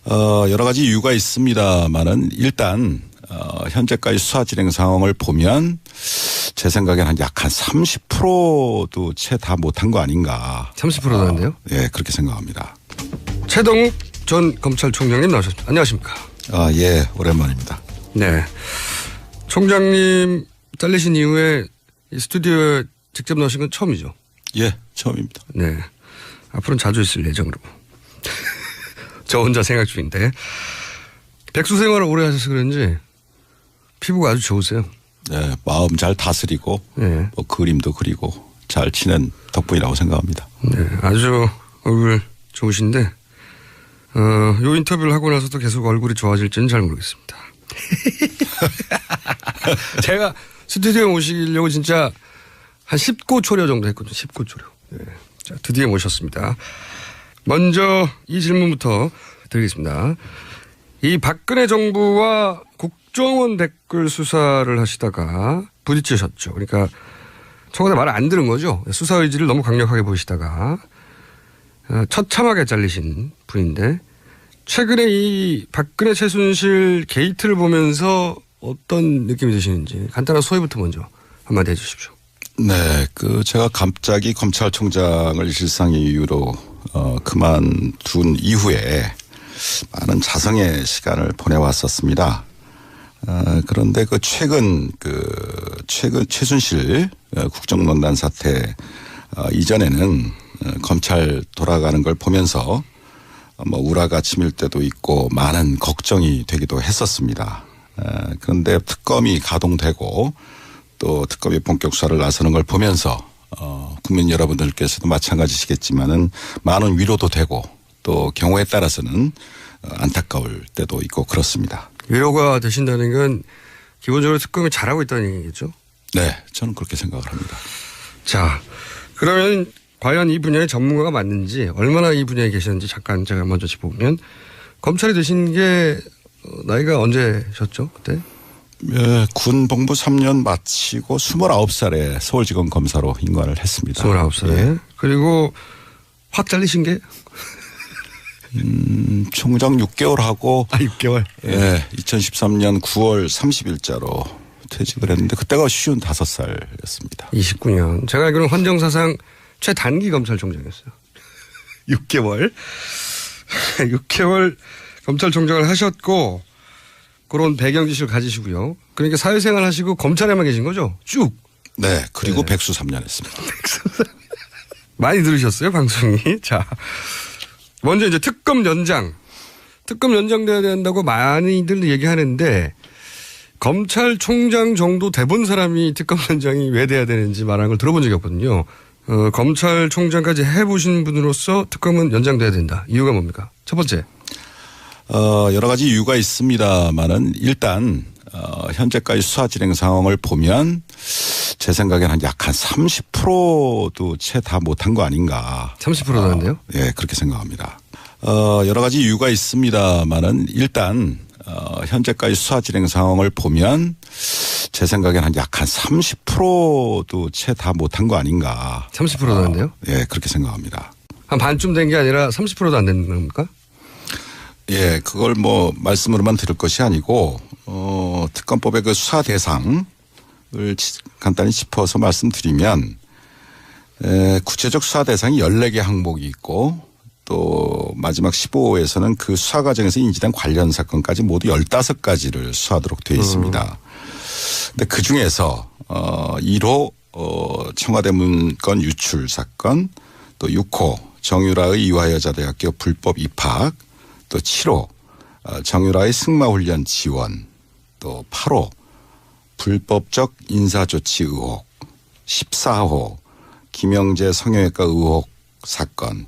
여러 가지 이유가 있습니다만은 일단 현재까지 수사 진행 상황을 보면 제 생각에는 약 한 30%도 채 다 못한 거 아닌가. 30%도 안 돼요? 예, 그렇게 생각합니다. 최동욱 전 검찰총장님 나오셨습니다. 안녕하십니까? 예, 오랜만입니다. 네. 총장님 잘리신 이후에 이 스튜디오에 직접 나오신 건 처음이죠? 예, 처음입니다. 네. 앞으로는 자주 있을 예정으로. 저 혼자 생각 중인데. 백수 생활을 오래 하셔서 그런지 피부가 아주 좋으세요. 네, 마음 잘 다스리고 네. 뭐 그림도 그리고 잘 지낸 덕분이라고 생각합니다. 네, 아주 얼굴 좋으신데 요 인터뷰를 하고 나서도 계속 얼굴이 좋아질지는 잘 모르겠습니다. 제가 스튜디오에 모시려고 진짜 한 10고초려 정도 했거든요. 10고초려. 네. 자, 드디어 모셨습니다. 먼저 이 질문부터 드리겠습니다. 이 박근혜 정부와 국정원 댓글 수사를 하시다가 부딪히셨죠. 그러니까 청와대 말을 안 들은 거죠. 수사 의지를 너무 강력하게 보이시다가 처참하게 잘리신 분인데 최근에 이 박근혜 최순실 게이트를 보면서 어떤 느낌이 드시는지 간단한 소회부터 먼저 한마디 해 주십시오. 네, 제가 갑자기 검찰총장을 일상의 이유로 그만둔 이후에 많은 자성의 시간을 보내왔었습니다. 그런데 최근 최순실 국정농단 사태 이전에는 검찰 돌아가는 걸 보면서 뭐 우라가 치밀 때도 있고 많은 걱정이 되기도 했었습니다. 그런데 특검이 가동되고 또 특검이 본격 수사를 나서는 걸 보면서 국민 여러분들께서도 마찬가지시겠지만은 많은 위로도 되고 또 경우에 따라서는 안타까울 때도 있고 그렇습니다. 위로가 되신다는 건 기본적으로 특검이 잘하고 있다는 얘기겠죠? 네, 저는 그렇게 생각을 합니다. 자, 그러면 과연 이 분야의 전문가가 맞는지 얼마나 이 분야에 계셨는지 잠깐 제가 먼저 짚어보면 검찰이 되신 게 나이가 언제셨죠? 그때? 예, 군 복무 3년 마치고 29살에 서울지검 검사로 임관을 했습니다. 29살에. 예. 그리고 확 잘리신 게? 총장 6개월 하고. 6개월? 예, 2013년 9월 30일자로 퇴직을 했는데 그때가 55살이었습니다. 29년. 제가 알기로는 헌정사상 최단기 검찰총장이었어요. 6개월. 6개월 검찰총장을 하셨고 그런 배경 지식을 가지시고요. 그러니까 사회생활 하시고 검찰에만 계신 거죠? 쭉. 네. 그리고 네. 백수 3년 했습니다. 많이 들으셨어요, 방송이? 자. 먼저 이제 특검 연장. 특검 연장돼야 된다고 많이들 얘기하는데 검찰총장 정도 돼본 사람이 특검 연장이 왜 돼야 되는지 말하는 걸 들어본 적이 없거든요. 검찰총장까지 해보신 분으로서 특검은 연장돼야 된다. 이유가 뭡니까? 첫 번째. 여러 가지 이유가 있습니다만은 일단 현재까지 수사 진행 상황을 보면 제 생각에는 약 한 30%도 채 다 못한 거 아닌가. 30%도 안 돼요? 예, 그렇게 생각합니다. 여러 가지 이유가 있습니다만은 일단 현재까지 수사 진행 상황을 보면 제 생각에는 약 한 30%도 채 다 못한 거 아닌가. 30%도 안 돼요? 예, 그렇게 생각합니다. 한 반쯤 된 게 아니라 30%도 안 되는 겁니까? 예, 그걸 뭐 말씀으로만 들을 것이 아니고 특검법의 그 수사 대상을 간단히 짚어서 말씀드리면 구체적 수사 대상이 14개 항목이 있고 또 마지막 15호에서는 그 수사 과정에서 인지된 관련 사건까지 모두 15가지를 수사하도록 되어 있습니다. 근데 그 중에서 1호 청와대 문건 유출 사건, 또 6호 정유라의 이화여자대학교 불법 입학, 또 7호 정유라의 승마훈련 지원, 또 8호 불법적 인사조치 의혹, 14호 김영재 성형외과 의혹 사건,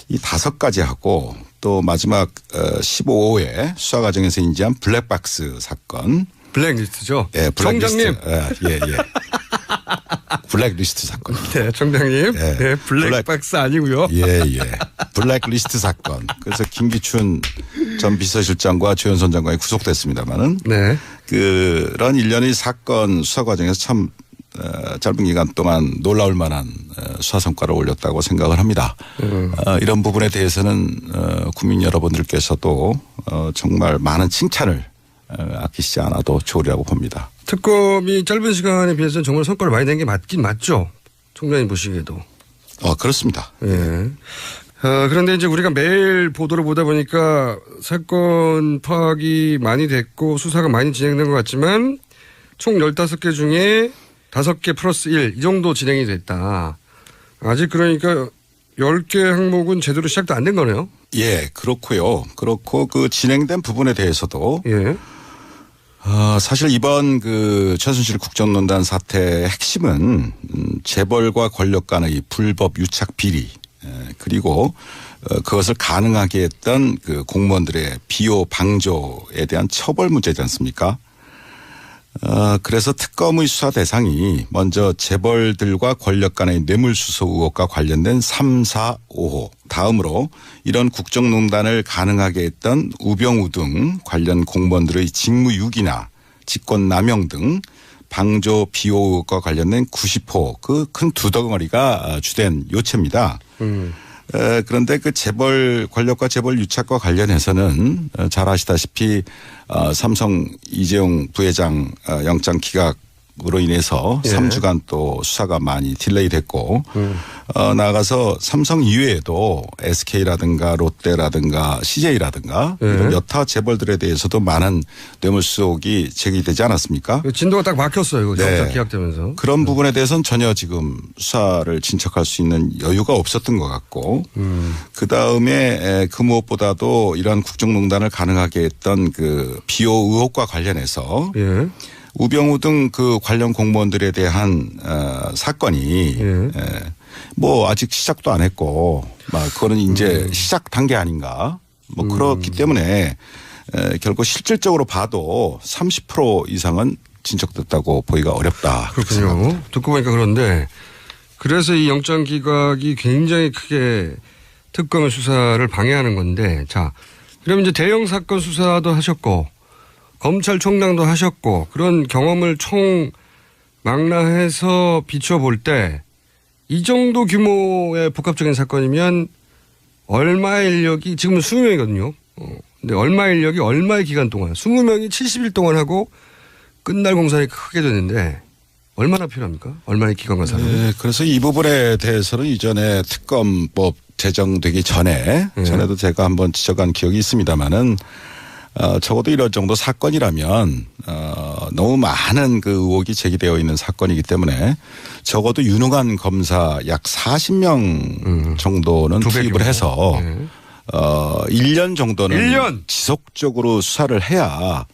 이 5가지 하고 또 마지막 15호에 수사 과정에서 인지한 블랙박스 사건. 블랙리스트죠? 예, 블랙리스트. 총장님. 예. 블랙리스트 사건. 네, 총장님. 예. 네, 블랙박스 아니고요. 예. 블랙리스트 사건. 그래서 김기춘 전 비서실장과 조현선 장관이 구속됐습니다만은 네. 그런 일련의 사건 수사 과정에서 참 짧은 기간 동안 놀라울 만한 수사 성과를 올렸다고 생각을 합니다. 이런 부분에 대해서는 국민 여러분들께서도 정말 많은 칭찬을 아끼시지 않아도 좋으리라고 봅니다. 특검이 짧은 시간에 비해서는 정말 성과를 많이 낸 게 맞긴 맞죠? 총장님 보시기에도. 그렇습니다. 예. 그런데 이제 우리가 매일 보도를 보다 보니까 사건 파악이 많이 됐고 수사가 많이 진행된 것 같지만 총 15개 중에 5개 플러스 1 이 정도 진행이 됐다. 아직 그러니까 10개 항목은 제대로 시작도 안 된 거네요. 예, 그렇고요. 그렇고 그 진행된 부분에 대해서도 예. 사실 이번 그 최순실 국정농단 사태의 핵심은 재벌과 권력 간의 불법 유착 비리 그리고 그것을 가능하게 했던 그 공무원들의 비호 방조에 대한 처벌 문제지 않습니까? 그래서 특검의 수사 대상이 먼저 재벌들과 권력 간의 뇌물수수 의혹과 관련된 3, 4, 5호 다음으로 이런 국정농단을 가능하게 했던 우병우 등 관련 공무원들의 직무유기나 직권남용 등 방조 비호 의혹과 관련된 90호 그 큰 두 덩어리가 주된 요체입니다. 그런데 그 재벌 권력과 재벌 유착과 관련해서는 잘 아시다시피 삼성 이재용 부회장 영장 기각으로 인해서 예. 3주간 또 수사가 많이 딜레이 됐고 나아가서 삼성 이외에도 SK라든가 롯데라든가 CJ라든가 예. 이런 여타 재벌들에 대해서도 많은 뇌물수 의혹이 제기되지 않았습니까? 진도가 딱 막혔어요. 이거 영장 기각되면서. 그런 부분에 대해서는 전혀 지금 수사를 진척할 수 있는 여유가 없었던 것 같고 그다음에 그 무엇보다도 이러한 국정농단을 가능하게 했던 그 비호 의혹과 관련해서 예. 우병우 등 그 관련 공무원들에 대한 사건이 예. 뭐 아직 시작도 안 했고 막 그거는 이제 시작 단계 아닌가 뭐 그렇기 때문에 결국 실질적으로 봐도 30% 이상은 진척됐다고 보기가 어렵다. 그렇군요. 듣고 보니까 그런데 그래서 이 영장 기각이 굉장히 크게 특검의 수사를 방해하는 건데 자 그럼 이제 대형 사건 수사도 하셨고 검찰총장도 하셨고 그런 경험을 총 망라해서 비춰볼 때 이 정도 규모의 복합적인 사건이면 얼마의 인력이 지금은 20명이거든요. 근데 얼마의 인력이 얼마의 기간 동안 20명이 70일 동안 하고 끝날 공산이 크게 됐는데 얼마나 필요합니까? 얼마의 기간과 사람? 네, 그래서 이 부분에 대해서는 이전에 특검법 제정되기 전에도 제가 한번 지적한 기억이 있습니다만은 적어도 이런 정도 사건이라면 너무 많은 그 의혹이 제기되어 있는 사건이기 때문에 적어도 유능한 검사 약 40명 정도는 투입을 해서 1년 정도는 1년? 지속적으로 수사를 해야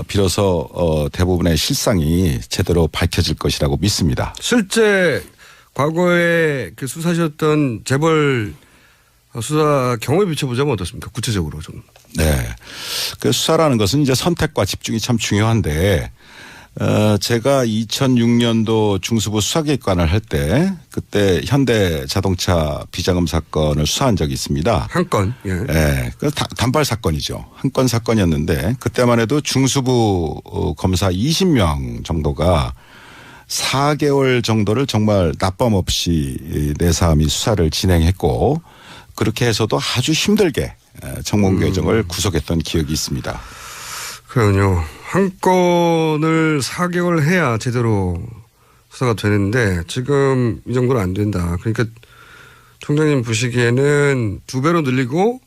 비로소 대부분의 실상이 제대로 밝혀질 것이라고 믿습니다. 실제 과거에 그 수사하셨던 재벌 수사 경험에 비춰보자면 어떻습니까? 구체적으로 좀. 네. 그 수사라는 것은 이제 선택과 집중이 참 중요한데, 제가 2006년도 중수부 수사기획관을 할 때, 그때 현대 자동차 비자금 사건을 수사한 적이 있습니다. 한 건. 예. 네. 그 단발 사건이죠. 한 건 사건이었는데, 그때만 해도 중수부 검사 20명 정도가 4개월 정도를 정말 낮밤 없이 내사함이 수사를 진행했고, 그렇게 해서도 아주 힘들게 청문개정을 구속했던 기억이 있습니다. 그러군요. 한 건을 4개월 해야 제대로 수사가 되는데 지금 이 정도는 안 된다. 그러니까 총장님 보시기에는 2배로 늘리고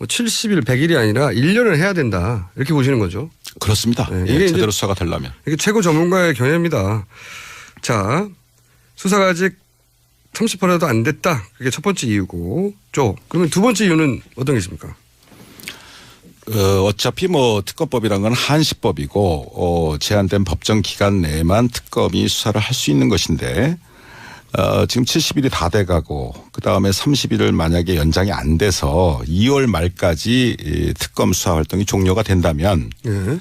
70일, 100일이 아니라 1년을 해야 된다. 이렇게 보시는 거죠. 그렇습니다. 네, 예, 제대로 수사가 되려면. 이게 최고 전문가의 견해입니다. 자, 수사가 아직 30%라도 안 됐다. 그게 첫 번째 이유고. 그러면 두 번째 이유는 어떤 게 있습니까? 어차피 뭐 특검법이란 건 한시법이고 제한된 법정 기간 내에만 특검이 수사를 할 수 있는 것인데 지금 70일이 다 돼가고 그다음에 30일을 만약에 연장이 안 돼서 2월 말까지 특검 수사 활동이 종료가 된다면 예.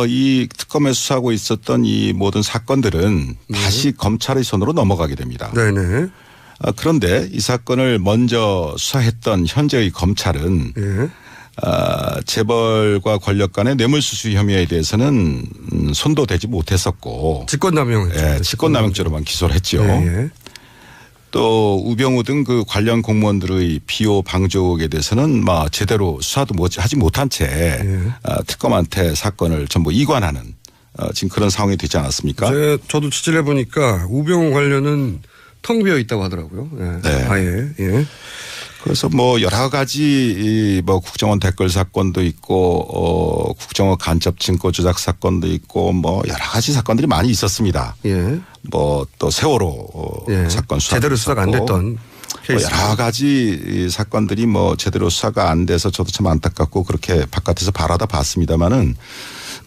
이 특검에 수사하고 있었던 이 모든 사건들은 다시 검찰의 손으로 넘어가게 됩니다. 네네. 그런데 이 사건을 먼저 수사했던 현재의 검찰은 예. 재벌과 권력 간의 뇌물수수 혐의에 대해서는 손도 대지 못했었고 직권남용했죠. 직권남용죄로만 기소를 했죠. 예. 또 우병우 등 그 관련 공무원들의 비호 방조에 대해서는 막 제대로 수사도 하지 못한 채 특검한테 사건을 전부 이관하는 지금 그런 상황이 되지 않았습니까? 저도 취재를 해보니까 우병우 관련은 텅 비어 있다고 하더라고요. 예. 네. 아예. 예. 그래서 뭐 여러 가지 뭐 국정원 댓글 사건도 있고 국정원 간첩 증거 조작 사건도 있고 뭐 여러 가지 사건들이 많이 있었습니다. 예. 뭐 또 세월호 예. 사건 수사 제대로 수사가 안 됐던 케이스. 여러 가지 사건들이 뭐 제대로 수사가 안 돼서 저도 참 안타깝고 그렇게 바깥에서 바라다 봤습니다마는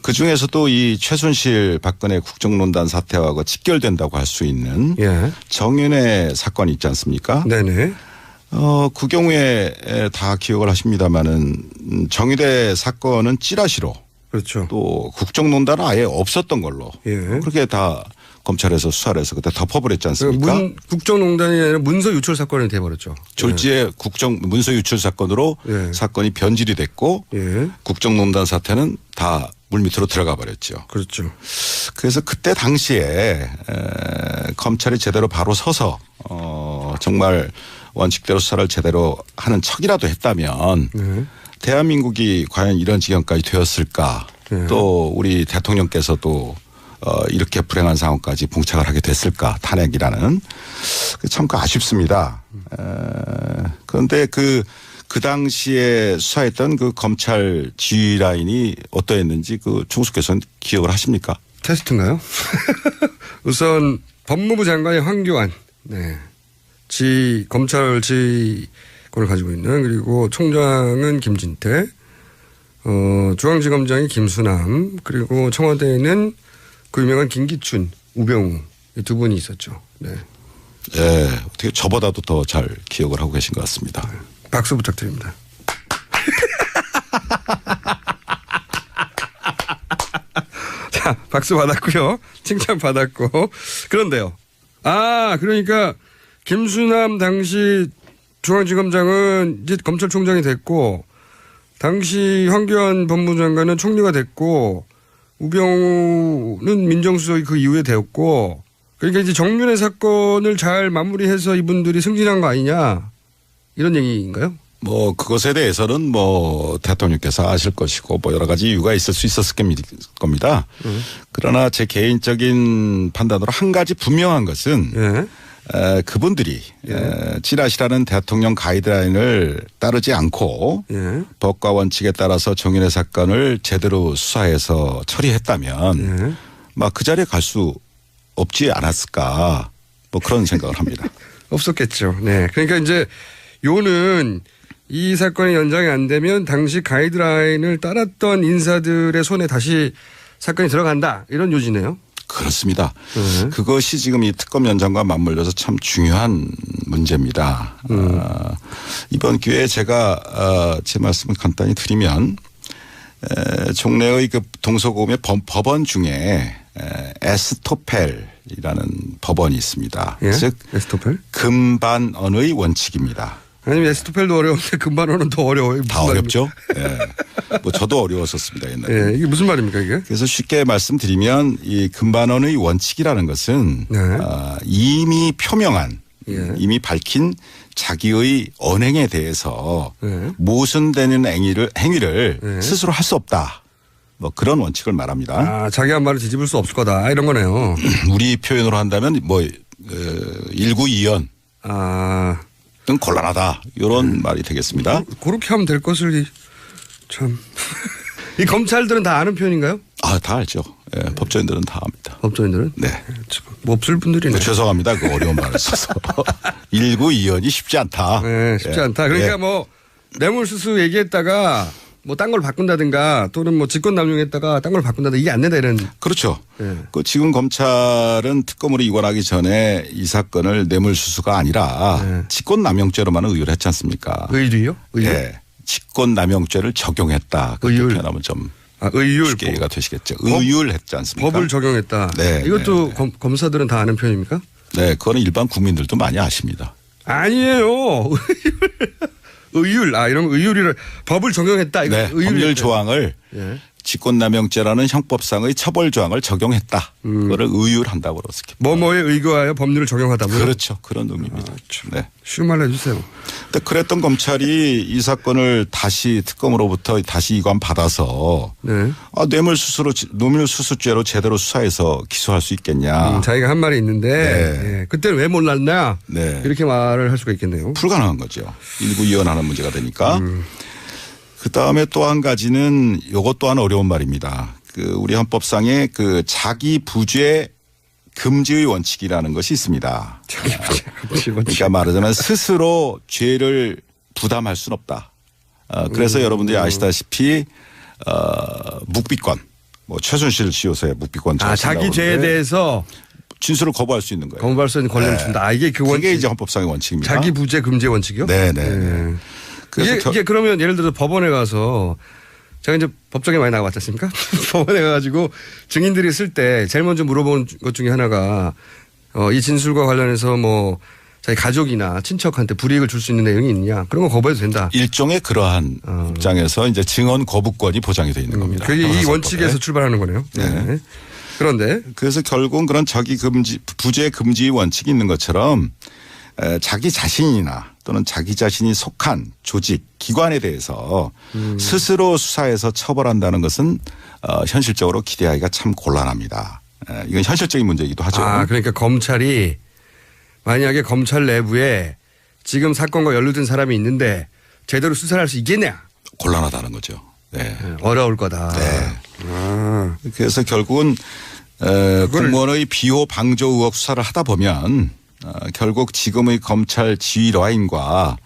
그 중에서도 이 최순실 박근혜 국정농단 사태하고 직결된다고 할 수 있는 예. 정윤회 사건이 있지 않습니까? 네네. 그 경우에 다 기억을 하십니다마는 정의대 사건은 찌라시로 그렇죠. 또 국정농단은 아예 없었던 걸로 예. 그렇게 다 검찰에서 수사를 해서 그때 덮어버렸지 않습니까? 국정농단이 아니라 문서 유출 사건이 돼버렸죠. 졸지에 문서 유출 사건으로 예. 사건이 변질이 됐고 예. 국정농단 사태는 다 물밑으로 들어가 버렸죠. 그렇죠. 그래서 그때 당시에 검찰이 제대로 바로 서서 정말 원칙대로 수사를 제대로 하는 척이라도 했다면 대한민국이 과연 이런 지경까지 되었을까? 또 우리 대통령께서도 이렇게 불행한 상황까지 봉착을 하게 됐을까? 탄핵이라는 참 아쉽습니다. 그런데 그 당시에 수사했던 그 검찰 지휘 라인이 어떠했는지 그 총수께서는 기억을 하십니까? 테스트인가요? 우선 법무부 장관이 황교안, 네. 검찰 지휘권을 가지고 있는, 그리고 총장은 김진태, 중앙지검장이 김수남, 그리고 청와대에는 그 유명한 김기춘, 우병우 이 두 분이 있었죠. 네. 예, 어떻게 저보다도 더 잘 기억을 하고 계신 것 같습니다. 박수 부탁드립니다. 자, 박수 받았고요. 칭찬 받았고. 그런데요. 그러니까 김수남 당시 중앙지검장은 이제 검찰총장이 됐고, 당시 황교안 법무장관은 총리가 됐고, 우병우는 민정수석이 그 이후에 되었고, 그러니까 이제 정윤회 사건을 잘 마무리해서 이분들이 승진한 거 아니냐, 이런 얘기인가요? 뭐 그것에 대해서는 뭐 대통령께서 아실 것이고 뭐 여러 가지 이유가 있을 수 있었을 겁니다. 그러나 제 개인적인 판단으로 한 가지 분명한 것은 그분들이 찌라시라는 대통령 가이드라인을 따르지 않고 법과 원칙에 따라서 정윤회 사건을 제대로 수사해서 처리했다면 막 그 자리에 갈 수 없지 않았을까 뭐 그런 생각을 합니다. 없었겠죠. 네. 그러니까 이제 요는 이 사건이 연장이 안 되면 당시 가이드라인을 따랐던 인사들의 손에 다시 사건이 들어간다. 이런 요지네요. 그렇습니다. 그것이 지금 이 특검 연장과 맞물려서 참 중요한 문제입니다. 이번 기회에 제가 제 말씀을 간단히 드리면 종래의 그 동서고금의 법원 중에 에스토펠이라는 법원이 있습니다. 예? 즉 에스토펠? 금반언의 원칙입니다. 아니면 에스토펠도 어려운데 금반언은 더 어려워요. 다 어렵죠. 예. 뭐 저도 어려웠었습니다 옛날에. 예, 이게 무슨 말입니까 이게? 그래서 쉽게 말씀드리면 이 금반언의 원칙이라는 것은 이미 표명한 이미 밝힌 자기의 언행에 대해서 모순되는 행위를 스스로 할 수 없다. 뭐 그런 원칙을 말합니다. 자기 한 말을 뒤집을 수 없을 거다 이런 거네요. 우리 표현으로 한다면 뭐 일구이연 등 곤란하다 이런 말이 되겠습니다. 그렇게 하면 될 것을 참. 이 검찰들은 다 아는 표현인가요? 다 알죠. 예, 법조인들은 다 압니다. 법조인들은? 네. 뭐 없을 분들이네. 죄송합니다. 그 어려운 말을 써서. 일구이연이 쉽지 않다. 네, 쉽지 않다. 그러니까 뭐 뇌물수수 얘기했다가 뭐 딴 걸 바꾼다든가 또는 뭐 직권남용했다가 딴 걸 바꾼다든가 이게 안 된다 이런. 그렇죠. 그 지금 검찰은 특검으로 이관하기 전에 이 사건을 뇌물수수가 아니라 직권남용죄로만 의율을 했지 않습니까? 의율이요? 의율? 네. 직권남용죄를 적용했다. 그렇게 표현하면 좀 의율. 쉽게 이해가 되시겠죠. 의율했지 않습니까? 법을 적용했다. 네. 이것도 검사들은 다 아는 표현입니까? 네. 그거는 일반 국민들도 많이 아십니다. 아니에요. 의율. 이런 의율이를 법을 적용했다. 이거 네. 법률 조항을 직권남용죄라는 형법상의 처벌 조항을 적용했다. 그거를 의율한다고 그렇습니다. 뭐뭐에 의거하여 법률을 적용하다고요? 그렇죠. 그런 의미입니다. 네. 쉬운 말로 해주세요. 근데 그랬던 검찰이 이 사건을 다시 특검으로부터 다시 이관 받아서 네. 뇌물수수죄로 제대로 수사해서 기소할 수 있겠냐. 자기가 한 말이 있는데 네. 그때는 왜 몰랐냐. 네. 이렇게 말을 할 수가 있겠네요. 불가능한 거죠. 일부 이혼하는 문제가 되니까. 그다음에 또 한 가지는 이것 또한 어려운 말입니다. 우리 헌법상에 자기 부죄 금지의 원칙이라는 것이 있습니다. 그러니까 말하자면 스스로 죄를 부담할 수는 없다. 그래서 여러분들이 아시다시피 묵비권, 뭐 최순실 씨 요새 묵비권. 자기 죄에 대해서 진술을 거부할 수 있는 거예요. 거부할 수 있는 권리를 네. 준다. 이게 그 원칙. 이게 이제 헌법상의 원칙입니다. 자기 부죄 금지 원칙이요? 네네. 그래서 이게 그러면 예를 들어서 법원에 가서 제가 이제 법정에 많이 나가봤지 않습니까? 법원에 가가지고 증인들이 있을 때 제일 먼저 물어보는 것 중에 하나가 이 진술과 관련해서 뭐 자기 가족이나 친척한테 불이익을 줄 수 있는 내용이 있느냐 그런 거 거부해도 된다. 일종의 그러한 입장에서 이제 증언 거부권이 보장이 되어 있는 겁니다. 그게 이 원칙에서 출발하는 거네요. 네. 그런데 그래서 결국은 그런 자기 금지 부재 금지 원칙이 있는 것처럼 자기 자신이나 또는 자기 자신이 속한 조직, 기관에 대해서 스스로 수사해서 처벌한다는 것은 현실적으로 기대하기가 참 곤란합니다. 이건 현실적인 문제이기도 하죠. 그러니까 검찰이 만약에 검찰 내부에 지금 사건과 연루된 사람이 있는데 제대로 수사를 할 수 있겠냐? 곤란하다는 거죠. 네. 어려울 거다. 네. 그래서 결국은 공무원의 비호 방조 의혹 수사를 하다 보면 결국 지금의 검찰 지휘 라인과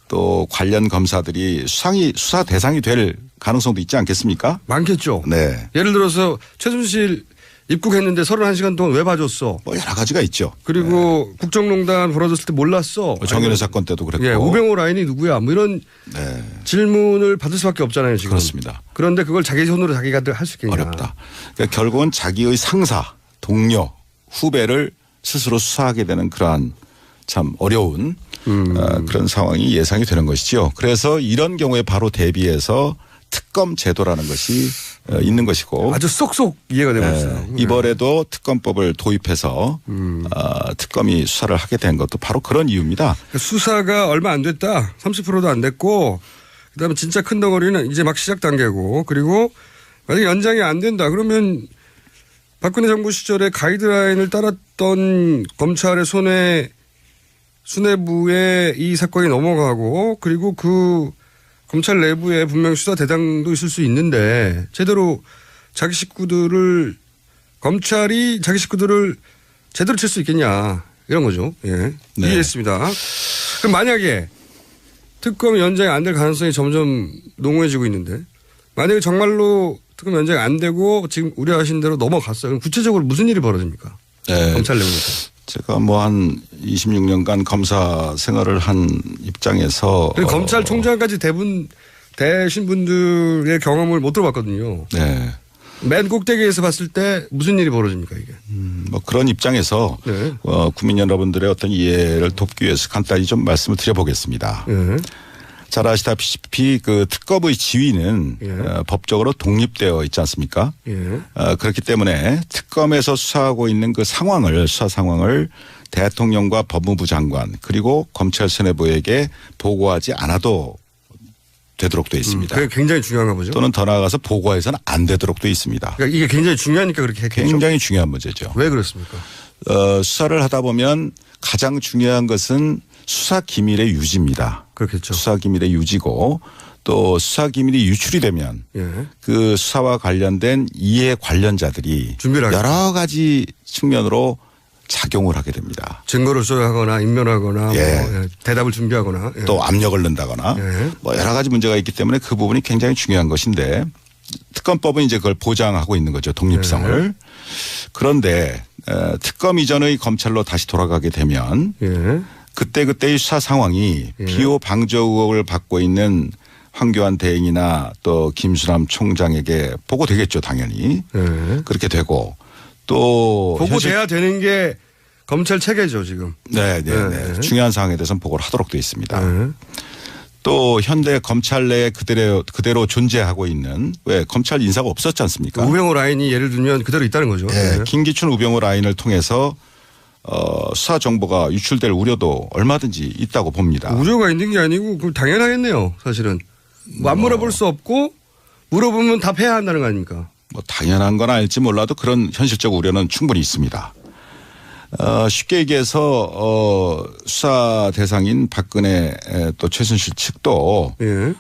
또 관련 검사들이 수사 대상이 될 가능성도 있지 않겠습니까? 많겠죠. 네. 예를 들어서 최순실 입국했는데 31시간 동안 왜 봐줬어? 뭐 여러 가지가 있죠. 그리고 국정농단 벌어졌을 때 몰랐어. 정윤회 사건 때도 그랬고. 우병우 라인이 누구야? 뭐 이런 질문을 받을 수밖에 없잖아요. 지금. 그렇습니다. 그런데 그걸 자기 손으로 자기가 할 수 있겠냐. 어렵다. 그러니까 결국은 자기의 상사, 동료, 후배를 스스로 수사하게 되는 그러한 참 어려운 그런 상황이 예상이 되는 것이죠. 그래서 이런 경우에 바로 대비해서 특검 제도라는 것이 있는 것이고 아주 쏙쏙 이해가 되고 있어요. 이번에도 특검법을 도입해서 특검이 수사를 하게 된 것도 바로 그런 이유입니다. 수사가 얼마 안 됐다. 30%도 안 됐고 그다음에 진짜 큰 덩어리는 이제 막 시작 단계고 그리고 만약에 연장이 안 된다. 그러면 박근혜 정부 시절에 가이드라인을 따랐던 검찰의 수뇌부에 이 사건이 넘어가고 그리고 그 검찰 내부에 분명 수사 대상도 있을 수 있는데 제대로 자기 식구들을 검찰이 자기 식구들을 제대로 칠 수 있겠냐 이런 거죠. 예. 네. 이해했습니다. 그럼 만약에 특검 연장이 안 될 가능성이 점점 농후해지고 있는데 만약에 정말로 특검 연장이 안 되고 지금 우려하신 대로 넘어갔어요. 그럼 구체적으로 무슨 일이 벌어집니까? 네. 검찰 내부에서. 제가 뭐 한 26년간 검사 생활을 한 입장에서 검찰총장까지 되신 분들의 경험을 못 들어봤거든요. 네. 맨 꼭대기에서 봤을 때 무슨 일이 벌어집니까 이게? 뭐 그런 입장에서 네. 국민 여러분들의 어떤 이해를 돕기 위해서 간단히 좀 말씀을 드려보겠습니다. 네. 잘 아시다시피 그 특검의 지위는 법적으로 독립되어 있지 않습니까? 그렇기 때문에 특검에서 수사하고 있는 그 수사 상황을 대통령과 법무부 장관 그리고 검찰 수뇌부에게 보고하지 않아도 되도록 되어 있습니다. 그게 굉장히 중요한가 보죠. 또는 더 나아가서 보고해서는 안 되도록 되어 있습니다. 그러니까 이게 굉장히 중요하니까 그렇게 했겠죠. 굉장히 중요한 문제죠. 왜 그렇습니까? 수사를 하다 보면 가장 중요한 것은 수사 기밀의 유지입니다. 그렇겠죠. 수사 기밀의 유지고 또 수사 기밀이 유출이 되면 그 수사와 관련된 이해 관련자들이 여러 가지 측면으로 작용을 하게 됩니다. 증거를 조회하거나 인멸하거나 뭐 대답을 준비하거나 또 압력을 넣는다거나 뭐 여러 가지 문제가 있기 때문에 그 부분이 굉장히 중요한 것인데 특검법은 이제 그걸 보장하고 있는 거죠. 독립성을. 그런데 특검 이전의 검찰로 다시 돌아가게 되면 그때그때의 수사 상황이 비호 방조 의혹을 받고 있는 황교안 대행이나 또 김수남 총장에게 보고되겠죠. 당연히. 그렇게 되고 또 보고돼야 되는 게 검찰 체계죠 지금. 네. 중요한 사항에 대해서는 보고를 하도록 되어 있습니다. 또 현대 검찰 내에 그대로 존재하고 있는 왜 검찰 인사가 없었지 않습니까? 우병우 라인이 예를 들면 그대로 있다는 거죠. 네. 네. 김기춘 우병우 라인을 통해서 수사 정보가 유출될 우려도 얼마든지 있다고 봅니다. 우려가 있는 게 아니고 그 당연하겠네요. 사실은 안 물어볼 수 없고 물어보면 답해야 한다는 거 아닙니까? 뭐 당연한 건 아닐지 몰라도 그런 현실적 우려는 충분히 있습니다. 쉽게 얘기해서 수사 대상인 박근혜 또 최순실 측도 예.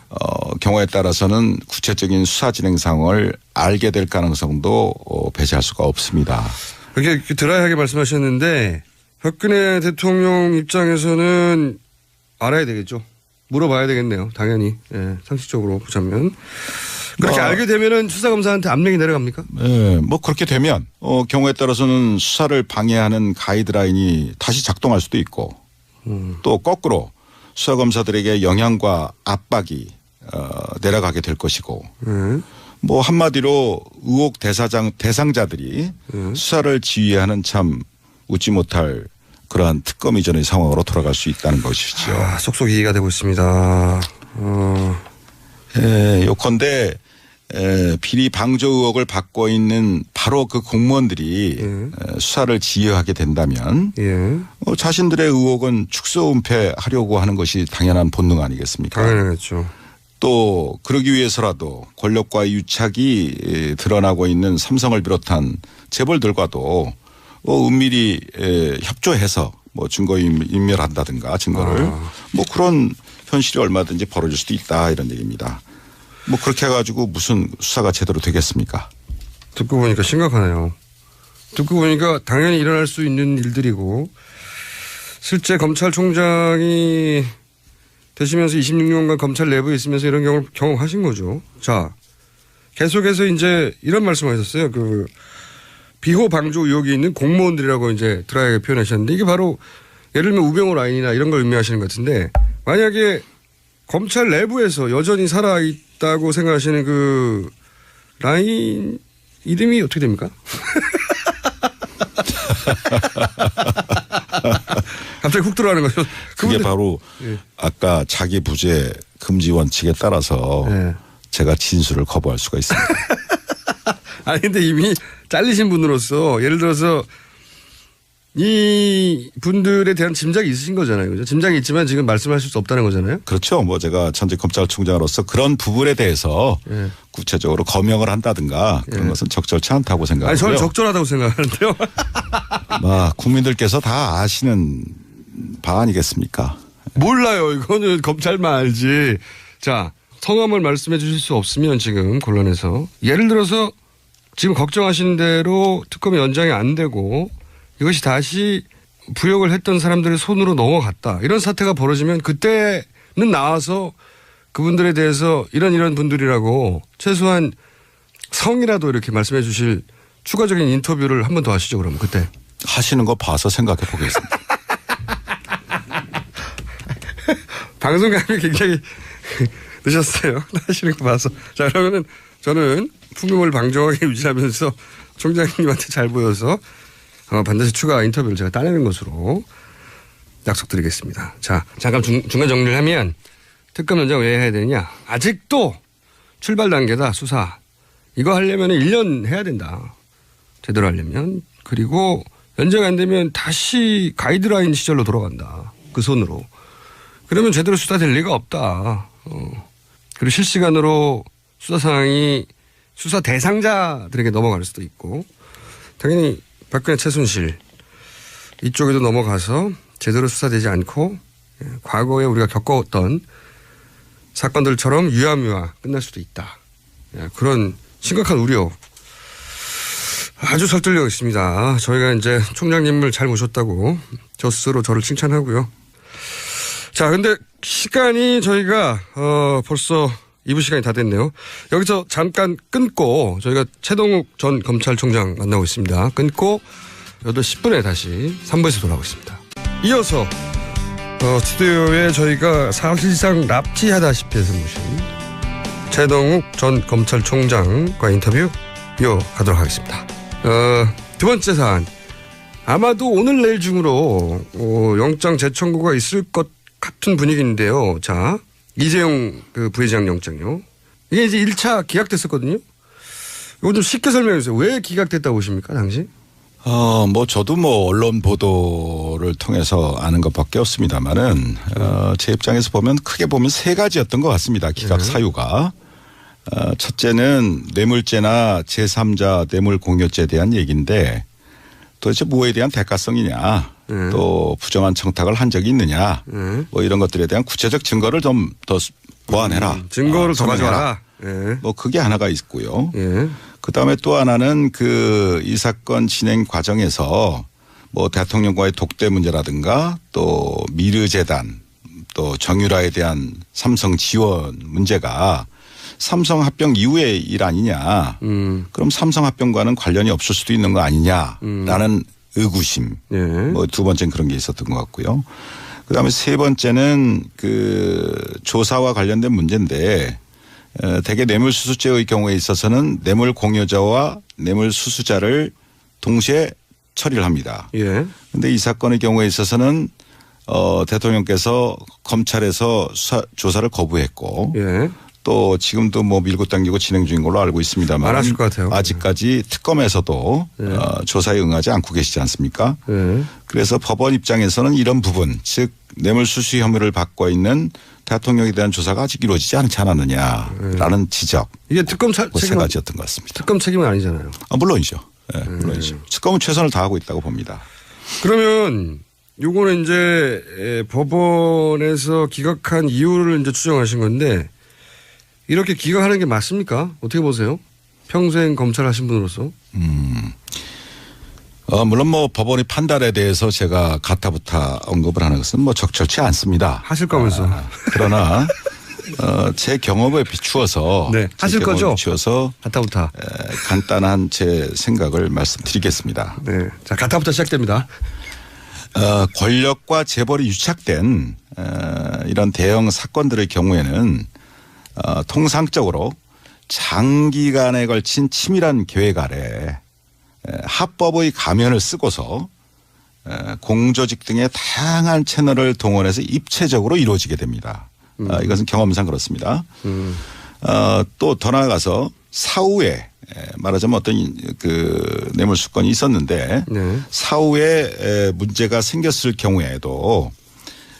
경우에 따라서는 구체적인 수사 진행 상황을 알게 될 가능성도 배제할 수가 없습니다. 그렇게 드라이하게 말씀하셨는데 박근혜 대통령 입장에서는 알아야 되겠죠. 물어봐야 되겠네요. 당연히. 예, 상식적으로 보자면. 그렇게 알게 되면은 수사검사한테 압력이 내려갑니까? 네, 뭐 그렇게 되면 경우에 따라서는 수사를 방해하는 가이드라인이 다시 작동할 수도 있고 또 거꾸로 수사검사들에게 영향과 압박이 내려가게 될 것이고 뭐 한마디로 의혹 대상자들이 수사를 지휘하는 참 웃지 못할 그러한 특검 이전의 상황으로 돌아갈 수 있다는 것이죠. 아, 속속 이해가 되고 있습니다. 요컨대 비리 방조 의혹을 받고 있는 바로 그 공무원들이 수사를 지휘하게 된다면 자신들의 의혹은 축소 은폐하려고 하는 것이 당연한 본능 아니겠습니까? 당연하겠죠. 또 그러기 위해서라도 권력과의 유착이 드러나고 있는 삼성을 비롯한 재벌들과도 은밀히 협조해서 뭐 증거 인멸한다든가 증거를 뭐 그런 현실이 얼마든지 벌어질 수도 있다 이런 얘기입니다. 뭐 그렇게 해가지고 무슨 수사가 제대로 되겠습니까? 듣고 보니까 심각하네요. 듣고 보니까 당연히 일어날 수 있는 일들이고 실제 검찰총장이 되시면서 26년간 검찰 내부에 있으면서 이런 경우를 경험하신 거죠. 자, 계속해서 이제 이런 말씀하셨어요. 그 비호 방조 의혹이 있는 공무원들이라고 이제 드라이하게 표현하셨는데 이게 바로 예를 들면 우병우 라인이나 이런 걸 의미하시는 것 같은데 만약에 검찰 내부에서 여전히 살아있다고 생각하시는 그 라인 이름이 어떻게 됩니까? 갑자기 훅 들어가는 거죠. 그게 바로 아까 자기 부재 금지 원칙에 따라서 제가 진술을 거부할 수가 있습니다. 아니 근데 이미 잘리신 분으로서 예를 들어서 이 분들에 대한 짐작이 있으신 거잖아요. 그죠? 짐작이 있지만 지금 말씀하실 수 없다는 거잖아요. 그렇죠. 뭐 제가 전직 검찰총장으로서 그런 부분에 대해서 구체적으로 검역을 한다든가 그런 것은 적절치 않다고 생각하고요. 아니 저는 적절하다고 생각하는데요. 국민들께서 다 아시는 바 아니겠습니까? 몰라요. 이거는 검찰만 알지. 자, 성함을 말씀해 주실 수 없으면 지금 곤란해서 예를 들어서 지금 걱정하시는 대로 특검이 연장이 안 되고 이것이 다시 부역을 했던 사람들의 손으로 넘어갔다. 이런 사태가 벌어지면 그때는 나와서 그분들에 대해서 이런 분들이라고 최소한 성이라도 이렇게 말씀해 주실 추가적인 인터뷰를 한 번 더 하시죠. 그러면 그때. 하시는 거 봐서 생각해 보겠습니다. 방송감이 굉장히 늦었어요. 하시는 거 봐서. 자, 그러면은 저는 풍금을 방정하게 유지하면서 총장님한테 잘 보여서 반드시 추가 인터뷰를 제가 따내는 것으로 약속드리겠습니다. 자, 잠깐 중간 정리를 하면 특검 연장 왜 해야 되느냐. 아직도 출발 단계다 수사. 이거 하려면 1년 해야 된다. 제대로 하려면. 그리고 연장 안 되면 다시 가이드라인 시절로 돌아간다. 그 손으로. 그러면 제대로 수사될 리가 없다. 그리고 실시간으로 수사 상황이 수사 대상자들에게 넘어갈 수도 있고 당연히 박근혜 최순실 이쪽에도 넘어가서 제대로 수사되지 않고 과거에 우리가 겪어왔던 사건들처럼 유야무야 끝날 수도 있다. 그런 심각한 우려 아주 설득력 있습니다. 저희가 이제 총장님을 잘 모셨다고 저 스스로 저를 칭찬하고요. 자, 근데 시간이 저희가 벌써 2부 시간이 다 됐네요. 여기서 잠깐 끊고 저희가 최동욱 전 검찰총장 만나고 있습니다. 끊고 8시 10분에 다시 3부에서 돌아오겠습니다. 이어서 스튜디오에 저희가 사실상 납치하다시피 해서 모신 최동욱 전 검찰총장과 인터뷰 이어가도록 하겠습니다. 두 번째 사안. 아마도 오늘 내일 중으로 영장 재청구가 있을 것 같은 분위기인데요. 자, 이재용 그 부회장 영장요. 이게 이제 1차 기각됐었거든요. 이거 좀 쉽게 설명해 주세요. 왜 기각됐다고 보십니까, 당시? 뭐 저도 뭐 언론 보도를 통해서 아는 것밖에 없습니다만은 제 입장에서 보면 크게 보면 세 가지였던 것 같습니다. 기각 사유가. 첫째는 뇌물죄나 제3자 뇌물 공여죄에 대한 얘기인데 도대체 뭐에 대한 대가성이냐 또 부정한 청탁을 한 적이 있느냐 뭐 이런 것들에 대한 구체적 증거를 좀 더 보완해라. 증거를 더 가져와라. 예. 뭐 그게 하나가 있고요. 예. 그다음에 또 하나는 이 사건 진행 과정에서 뭐 대통령과의 독대 문제라든가 또 미르재단 또 정유라에 대한 삼성 지원 문제가 삼성 합병 이후의 일 아니냐. 그럼 삼성 합병과는 관련이 없을 수도 있는 거 아니냐라는 의구심. 예. 뭐 두 번째는 그런 게 있었던 것 같고요. 그다음에 세 번째는 조사와 관련된 문제인데 대개 뇌물수수죄의 경우에 있어서는 뇌물 공여자와 뇌물 수수자를 동시에 처리를 합니다. 예. 그런데 이 사건의 경우에 있어서는 대통령께서 검찰에서 조사를 거부했고 예. 또 지금도 뭐 밀고 당기고 진행 중인 걸로 알고 있습니다만 안 하실 것 같아요. 아직까지 특검에서도 조사에 응하지 않고 계시지 않습니까? 예. 그래서 법원 입장에서는 이런 부분 즉 뇌물수수 혐의를 받고 있는 대통령에 대한 조사가 아직 이루어지지 않지 않았느냐라는 지적. 이게 특검 세 책임은 가지였던 것 같습니다. 특검 책임은 아니잖아요. 물론이죠. 네, 물론이죠. 특검은 최선을 다하고 있다고 봅니다. 그러면 요거는 이제 법원에서 기각한 이유를 이제 추정하신 건데 이렇게 기각하는 게 맞습니까? 어떻게 보세요? 평생 검찰 하신 분으로서. 물론 뭐 법원의 판단에 대해서 제가 가타부타 언급을 하는 것은 뭐 적절치 않습니다. 하실 거면서. 그러나 제 경험에 비추어서 네, 하실 제 경험에 거죠? 비추어서 가타부타. 간단한 제 생각을 말씀드리겠습니다. 네. 자, 가타부타 시작됩니다. 권력과 재벌이 유착된 이런 대형 사건들의 경우에는 통상적으로 장기간에 걸친 치밀한 계획 아래 합법의 가면을 쓰고서 공조직 등의 다양한 채널을 동원해서 입체적으로 이루어지게 됩니다. 이것은 경험상 그렇습니다. 또 더 나아가서 사후에 말하자면 어떤 뇌물수건이 있었는데 네. 사후에 문제가 생겼을 경우에도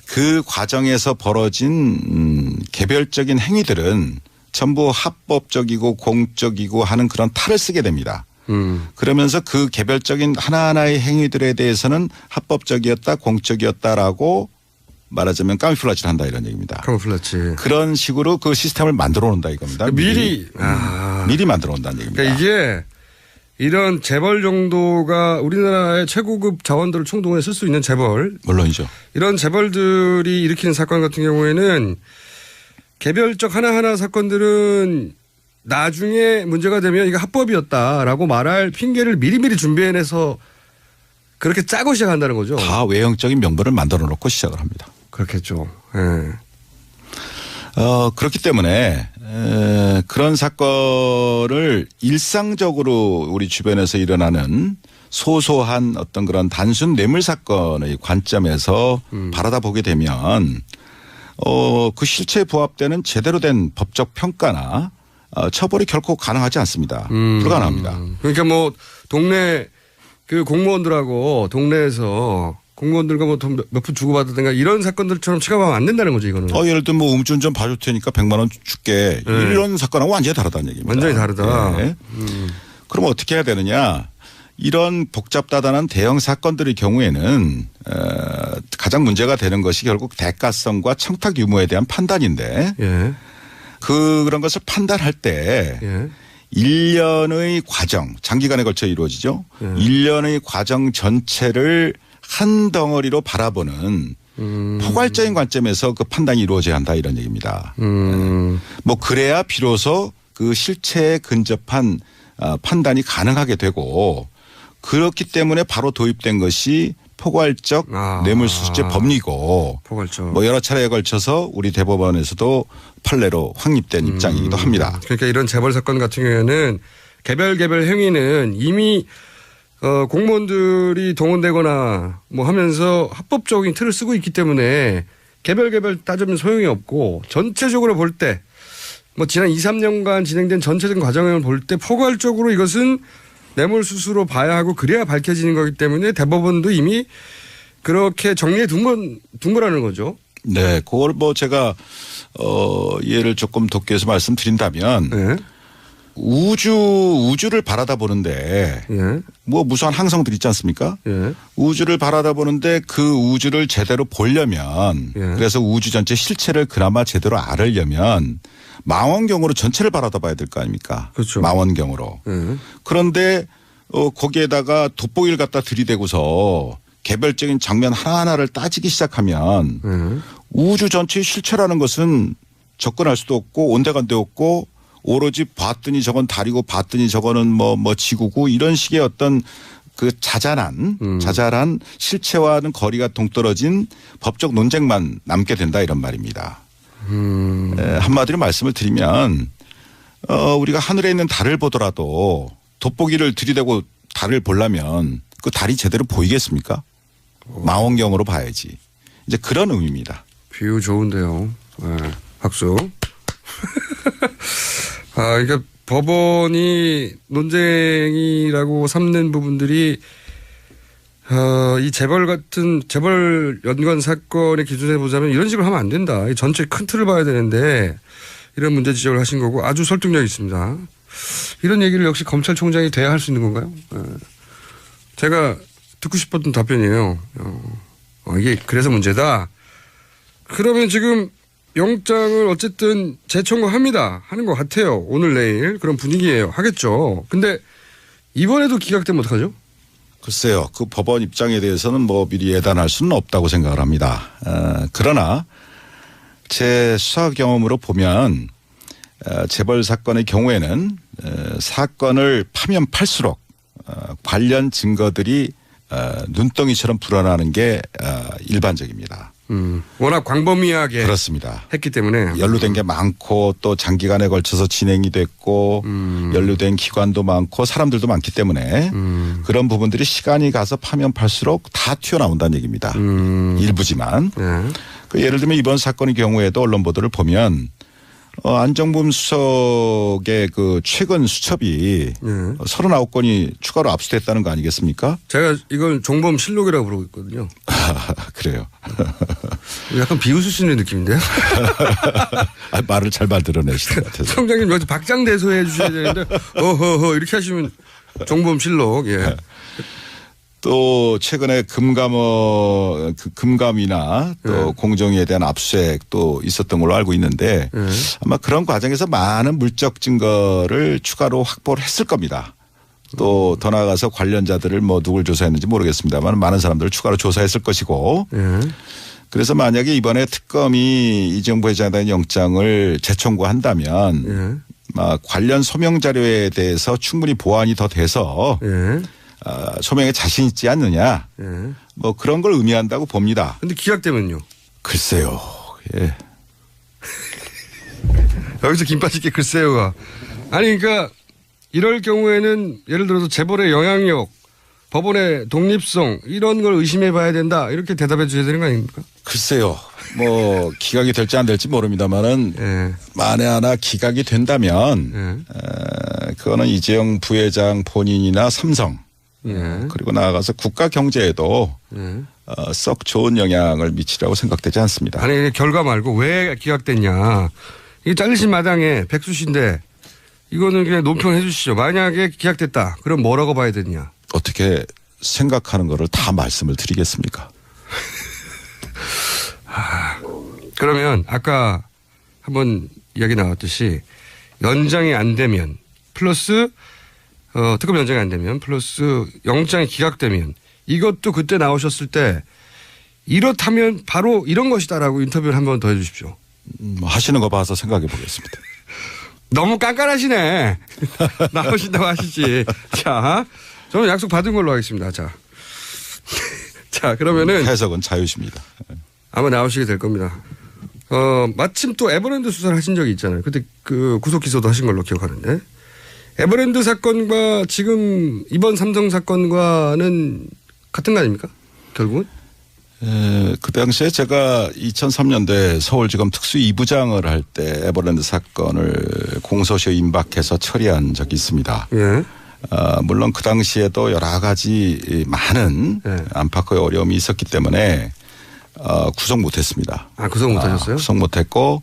그 과정에서 벌어진 개별적인 행위들은 전부 합법적이고 공적이고 하는 그런 탈을 쓰게 됩니다. 그러면서 그 개별적인 하나하나의 행위들에 대해서는 합법적이었다 공적이었다라고 말하자면 까미플라치를 한다 이런 얘기입니다. 카모플라치. 그런 식으로 그 시스템을 만들어 놓는다 이겁니다. 미리 만들어 놓는다는 얘기입니다. 그러니까 이게 이런 재벌 정도가 우리나라의 최고급 자원들을 총동원해 쓸 수 있는 재벌. 물론이죠. 이런 재벌들이 일으키는 사건 같은 경우에는 개별적 하나하나 사건들은 나중에 문제가 되면 이게 합법이었다라고 말할 핑계를 미리미리 준비해내서 그렇게 짜고 시작한다는 거죠. 다 외형적인 명분을 만들어 놓고 시작을 합니다. 그렇겠죠. 예. 그렇기 때문에 그런 사건을 일상적으로 우리 주변에서 일어나는 소소한 어떤 그런 단순 뇌물 사건의 관점에서 바라다 보게 되면 그 실체에 부합되는 제대로 된 법적 평가나 처벌이 결코 가능하지 않습니다. 불가능합니다. 그러니까 뭐 동네 그 공무원들하고 동네에서 공무원들과 뭐 돈 몇 푼 주고받았든가 이런 사건들처럼 취급하면 안 된다는 거죠, 이거는. 예를 들면 뭐 음주운전 봐줄 테니까 100만 원 줄게. 네. 이런 사건하고 완전히 다르다는 얘기입니다. 완전히 다르다. 네. 그럼 어떻게 해야 되느냐. 이런 복잡다단한 대형 사건들의 경우에는 가장 문제가 되는 것이 결국 대가성과 청탁 유무에 대한 판단인데 예. 그런 것을 판단할 때 예. 1년의 과정, 장기간에 걸쳐 이루어지죠. 1년의 과정 전체를 한 덩어리로 바라보는 포괄적인 관점에서 그 판단이 이루어져야 한다 이런 얘기입니다. 뭐 그래야 비로소 그 실체에 근접한 판단이 가능하게 되고 그렇기 때문에 바로 도입된 것이 포괄적 뇌물수수죄 법리고 포괄적. 뭐 여러 차례에 걸쳐서 우리 대법원에서도 판례로 확립된 입장이기도 합니다. 그러니까 이런 재벌 사건 같은 경우에는 개별 행위는 이미 공무원들이 동원되거나 뭐 하면서 합법적인 틀을 쓰고 있기 때문에 개별 따지면 소용이 없고 전체적으로 볼 때 뭐 지난 2, 3년간 진행된 전체적인 과정을 볼 때 포괄적으로 이것은 뇌물수수로 봐야 하고 그래야 밝혀지는 거기 때문에 대법원도 이미 그렇게 정리해 둔 거라는 거죠. 네, 그걸 뭐 제가 예를 조금 돕기위해서 말씀드린다면 네. 우주를 바라다 보는데 예. 뭐 무수한 항성들 있지 않습니까? 예. 우주를 바라다 보는데 그 우주를 제대로 보려면 예. 그래서 우주 전체 실체를 그나마 제대로 알으려면 망원경으로 전체를 바라다 봐야 될 거 아닙니까? 그렇죠. 망원경으로. 예. 그런데 거기에다가 돋보기를 갖다 들이대고서 개별적인 장면 하나하나를 따지기 시작하면 우주 전체의 실체라는 것은 접근할 수도 없고 온데간데 없고 오로지 봤더니 저건 달이고 봤더니 저거는 뭐 지구고 이런 식의 어떤 그 자잘한 실체와는 거리가 동떨어진 법적 논쟁만 남게 된다 이런 말입니다. 한마디로 말씀을 드리면 우리가 하늘에 있는 달을 보더라도 돋보기를 들이대고 달을 보려면 그 달이 제대로 보이겠습니까? 망원경으로 봐야지. 이제 그런 의미입니다. 비유 좋은데요. 네. 박수. 그러니까 법원이 논쟁이라고 삼는 부분들이 이 재벌 연관 사건의 기준에 보자면 이런 식으로 하면 안 된다. 이 전체 큰 틀을 봐야 되는데 이런 문제 지적을 하신 거고 아주 설득력 있습니다. 이런 얘기를 역시 검찰총장이 돼야 할 수 있는 건가요? 제가 듣고 싶었던 답변이에요. 이게 그래서 문제다. 그러면 지금 영장을 어쨌든 재청구합니다. 하는 것 같아요. 오늘 내일 그런 분위기예요. 하겠죠. 근데 이번에도 기각되면 어떡하죠? 글쎄요. 그 법원 입장에 대해서는 뭐 미리 예단할 수는 없다고 생각을 합니다. 그러나 제 수사 경험으로 보면 재벌 사건의 경우에는 사건을 파면 팔수록 관련 증거들이 눈덩이처럼 불어나는 게 일반적입니다. 워낙 광범위하게 그렇습니다. 했기 때문에 연루된 게 많고 또 장기간에 걸쳐서 진행이 됐고 연루된 기관도 많고 사람들도 많기 때문에 그런 부분들이 시간이 가서 파면 팔수록 다 튀어나온다는 얘기입니다. 일부지만. 네. 예를 들면 이번 사건의 경우에도 언론 보도를 보면 안정범 수석의 그 최근 수첩이 39건이 추가로 압수됐다는 거 아니겠습니까? 제가 이걸 종범 실록이라고 부르고 있거든요. 그래요. 약간 비웃으시는 느낌인데요. 말을 잘 만들어내시는 것 같아서. 총장님 여기서 박장대소 해 주셔야 되는데 어허허 이렇게 하시면 종범 실록. 예. 또 최근에 금감이나 또 공정위에 대한 압수수색도 있었던 걸로 알고 있는데 아마 그런 과정에서 많은 물적 증거를 추가로 확보를 했을 겁니다. 또 더 나아가서 관련자들을 뭐 누굴 조사했는지 모르겠습니다만 많은 사람들을 추가로 조사했을 것이고 그래서 만약에 이번에 특검이 이정부 회장에 대한 영장을 재청구한다면 관련 소명 자료에 대해서 충분히 보완이 더 돼서 소명에 자신 있지 않느냐. 뭐 그런 걸 의미한다고 봅니다. 근데 기각되면요? 글쎄요. 예. 여기서 김 빠지게 글쎄요가. 아니 그러니까 이럴 경우에는 예를 들어서 재벌의 영향력, 법원의 독립성 이런 걸 의심해 봐야 된다. 이렇게 대답해 주셔야 되는 거 아닙니까? 글쎄요. 뭐 기각이 될지 안 될지 모릅니다만은 만에 하나 기각이 된다면 그거는 이재용 부회장 본인이나 삼성 그리고 나아가서 국가 경제에도 썩 좋은 영향을 미치라고 생각되지 않습니다. 아니 결과 말고 왜 기각됐냐. 이게 잘리신 마당에 백수신데 이거는 그냥 논평해 주시죠. 만약에 기각됐다. 그럼 뭐라고 봐야 되느냐. 어떻게 생각하는 거를 다 말씀을 드리겠습니까? 그러면 아까 한번 이야기 나왔듯이 연장이 안 되면 플러스 특검 연장이 안 되면 플러스 영장이 기각되면 이것도 그때 나오셨을 때 이렇다면 바로 이런 것이다라고 인터뷰를 한 번 더 해 주십시오. 하시는 거 봐서 생각해 보겠습니다. 너무 깐깐하시네. 나오신다고 하시지. 자, 저는 약속 받은 걸로 하겠습니다. 자, 그러면은 해석은 자유십니다. 아마 나오시게 될 겁니다. 마침 또 에버랜드 수사를 하신 적이 있잖아요. 그때 그 구속 기소도 하신 걸로 기억하는데 에버랜드 사건과 지금 이번 삼성 사건과는 같은 거 아닙니까? 결국은? 그 당시에 제가 2003년도에 서울지검 특수 2부장을 할 때 에버랜드 사건을 공소시효 임박해서 처리한 적이 있습니다. 예. 물론 그 당시에도 여러 가지 많은 안팎의 어려움이 있었기 때문에 구속 못했습니다. 구속 못하셨어요? 구속 못했고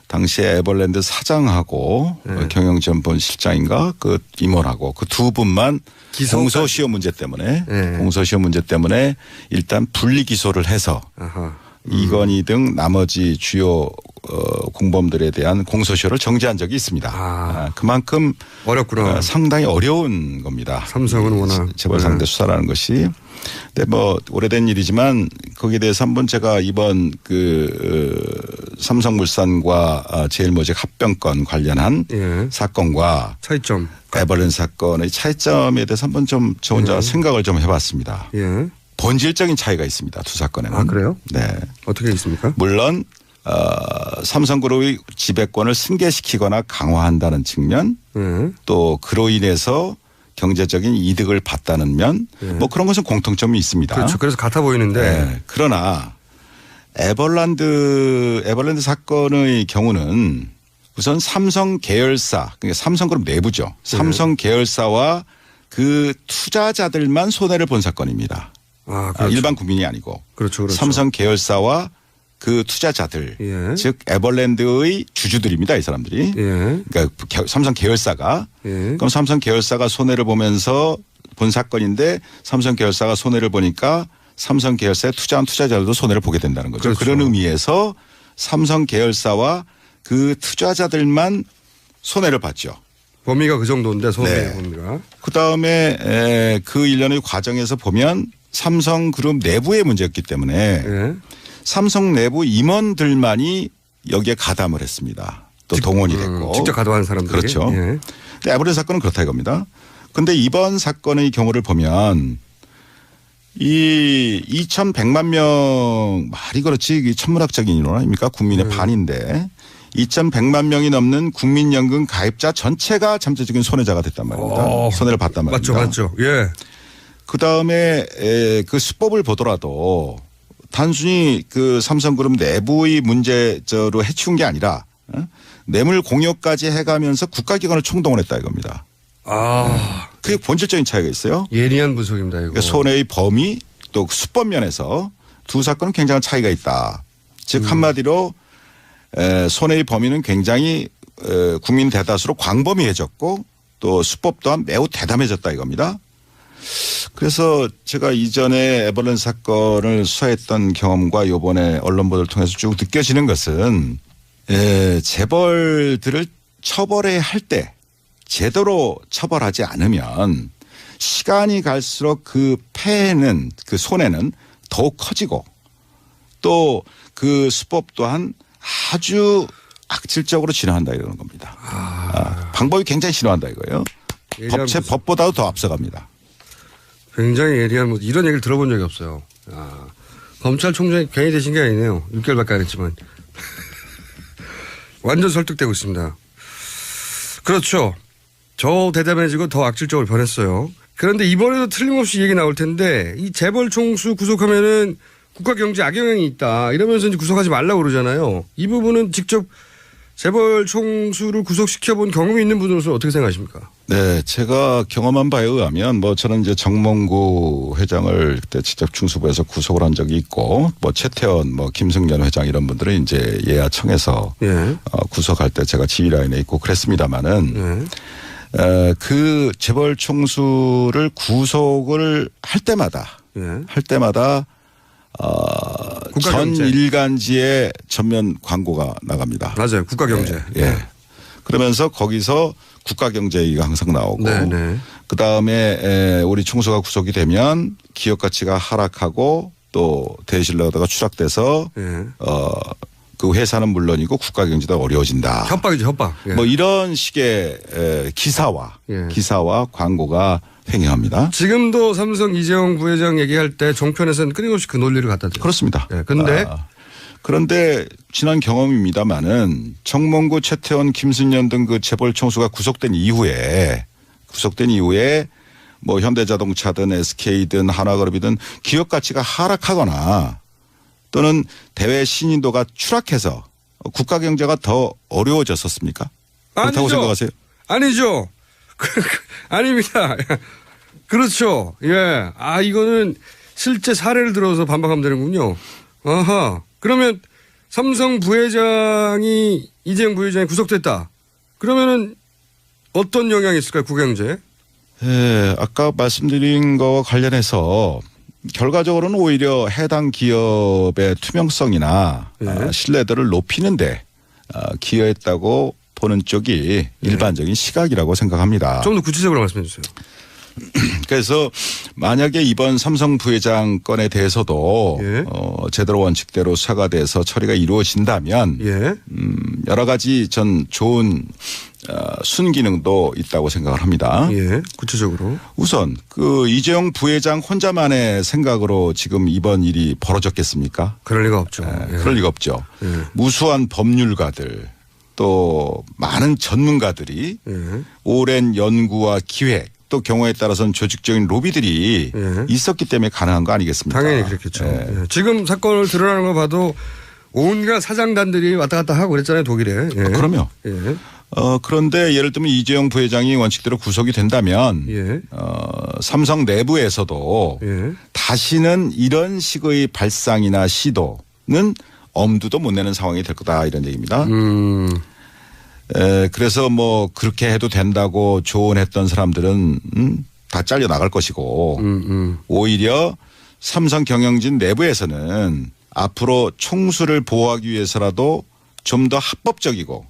당시에 에버랜드 사장하고 경영지원본 실장인가 그 임원하고 그 두 분만 공소시효 문제 때문에 공소시효 문제 때문에 일단 분리 기소를 해서 이건희 등 나머지 주요 공범들에 대한 공소시효를 정지한 적이 있습니다. 그만큼 어렵구나. 상당히 어려운 겁니다. 삼성은 워낙 재벌 상대 수사라는 것이. 근데 뭐 오래된 일이지만 거기에 대해서 한번 제가 이번 삼성물산과 제일모직 합병권 관련한 사건과 차이점 에버랜드 사건의 차이점에 대해서 한번 좀 저 혼자 생각을 좀 해봤습니다. 본질적인 차이가 있습니다. 두 사건에는. 그래요? 네. 어떻게 있습니까? 물론 삼성그룹의 지배권을 승계시키거나 강화한다는 측면 또 그로 인해서 경제적인 이득을 봤다는 면 뭐 그런 것은 공통점이 있습니다. 그렇죠. 그래서 같아 보이는데. 네. 그러나 에버랜드 사건의 경우는 우선 삼성 계열사 그러니까 삼성그룹 내부죠. 삼성 계열사와 그 투자자들만 손해를 본 사건입니다. 그렇죠. 일반 국민이 아니고. 그렇죠. 삼성 계열사와 그 투자자들 즉 에버랜드의 주주들입니다. 이 사람들이. 그러니까 삼성 계열사가 그럼 삼성 계열사가 손해를 보면서 본 사건인데 삼성 계열사가 손해를 보니까 삼성 계열사에 투자한 투자자들도 손해를 보게 된다는 거죠. 그렇죠. 그런 의미에서 삼성 계열사와 그 투자자들만 손해를 봤죠. 범위가 그 정도인데 손해 범위가. 그다음에 그 일련의 과정에서 보면 삼성그룹 내부의 문제였기 때문에 삼성 내부 임원들만이 여기에 가담을 했습니다. 또 동원이 됐고. 직접 가담한 사람들. 그렇죠. 근데 에버랜드 사건은 그렇다 이겁니다. 그런데 이번 사건의 경우를 보면 이 2,100만 명 말이 그렇지 이게 천문학적인 인원 아닙니까? 국민의 반인데 2,100만 명이 넘는 국민연금 가입자 전체가 잠재적인 손해자가 됐단 말입니다. 손해를 봤단 말입니다. 맞죠. 예. 그다음에 그 수법을 보더라도 단순히 그 삼성그룹 내부의 문제로 해치운 게 아니라 뇌물 공여까지 해가면서 국가기관을 총동원했다 이겁니다. 그게 본질적인 차이가 있어요. 예리한 분석입니다. 이거. 그러니까 손해의 범위 또 수법 면에서 두 사건은 굉장한 차이가 있다. 즉 한마디로 손해의 범위는 굉장히 국민 대다수로 광범위해졌고 또 수법 또한 매우 대담해졌다 이겁니다. 그래서 제가 이전에 에버랜드 사건을 수사했던 경험과 이번에 언론 보도를 통해서 쭉 느껴지는 것은 재벌들을 처벌해야 할 때 제대로 처벌하지 않으면 시간이 갈수록 그 폐해는 그 손해는 더욱 커지고 또 그 수법 또한 아주 악질적으로 진화한다 이러는 겁니다. 방법이 굉장히 진화한다 이거예요. 법보다도 더 앞서갑니다. 굉장히 예리한 이런 얘기를 들어본 적이 없어요. 검찰총장이 괜히 되신 게 아니네요. 6개월밖에 안 했지만. 완전 설득되고 있습니다. 그렇죠. 더 대담해지고 더 악질적으로 변했어요. 그런데 이번에도 틀림없이 얘기 나올 텐데 이 재벌 총수 구속하면은 국가 경제 악영향이 있다. 이러면서 이제 구속하지 말라고 그러잖아요. 이 부분은 직접 재벌 총수를 구속시켜본 경험이 있는 분으로서 어떻게 생각하십니까? 네, 제가 경험한 바에 의하면 뭐 저는 이제 정몽구 회장을 그때 직접 중수부에서 구속을 한 적이 있고 뭐 최태원 뭐 김승연 회장 이런 분들은 이제 예하청에서 구속할 때 제가 지휘라인에 있고 그랬습니다마는 그 재벌 총수를 구속을 할 때마다 전 일간지에 전면 광고가 나갑니다. 맞아요. 국가경제. 그러면서 거기서 국가경제가 항상 나오고 그다음에 우리 총수가 구속이 되면 기업 가치가 하락하고 또 대신료가 추락돼서 그 회사는 물론이고 국가경제도 어려워진다. 협박이죠. 협박. 뭐 이런 식의 기사와 광고가 횡행합니다. 지금도 삼성 이재용 부회장 얘기할 때 종편에서는 끊임없이 그 논리를 갖다 대요. 그렇습니다. 그런데 지난 경험입니다마는 정몽구, 최태원, 김승연 등 그 재벌 총수가 구속된 이후에 뭐 현대자동차든 SK든 한화그룹이든 기업 가치가 하락하거나 또는 대외 신인도가 추락해서 국가 경제가 더 어려워졌었습니까? 그렇다고 아니죠. 생각하세요? 아니죠. 아닙니다. 그렇죠. 예. 이거는 실제 사례를 들어서 반박하면 되는군요. 아하. 그러면 삼성 부회장이 이재용 부회장이 구속됐다. 그러면은 어떤 영향이 있을까요? 국경제에? 예, 아까 말씀드린 거와 관련해서 결과적으로는 오히려 해당 기업의 투명성이나 신뢰도를 높이는데 기여했다고 보는 쪽이 일반적인 시각이라고 생각합니다. 좀 더 구체적으로 말씀해 주세요. 그래서 만약에 이번 삼성 부회장 건에 대해서도 제대로 원칙대로 수사가 돼서 처리가 이루어진다면 여러 가지 전 좋은 순기능도 있다고 생각을 합니다. 구체적으로. 우선 그 이재용 부회장 혼자만의 생각으로 지금 이번 일이 벌어졌겠습니까? 그럴 리가 없죠. 그럴 리가 없죠. 무수한 법률가들 또 많은 전문가들이 오랜 연구와 기획 또 경우에 따라서는 조직적인 로비들이 있었기 때문에 가능한 거 아니겠습니까? 당연히 그렇겠죠. 지금 사건을 드러나는 거 봐도 온갖 사장단들이 왔다 갔다 하고 그랬잖아요, 독일에. 그럼요. 그런데 예를 들면 이재용 부회장이 원칙대로 구속이 된다면 삼성 내부에서도 다시는 이런 식의 발상이나 시도는 엄두도 못 내는 상황이 될 거다 이런 얘기입니다. 그래서 뭐 그렇게 해도 된다고 조언했던 사람들은 다 잘려 나갈 것이고 오히려 삼성 경영진 내부에서는 앞으로 총수를 보호하기 위해서라도 좀 더 합법적이고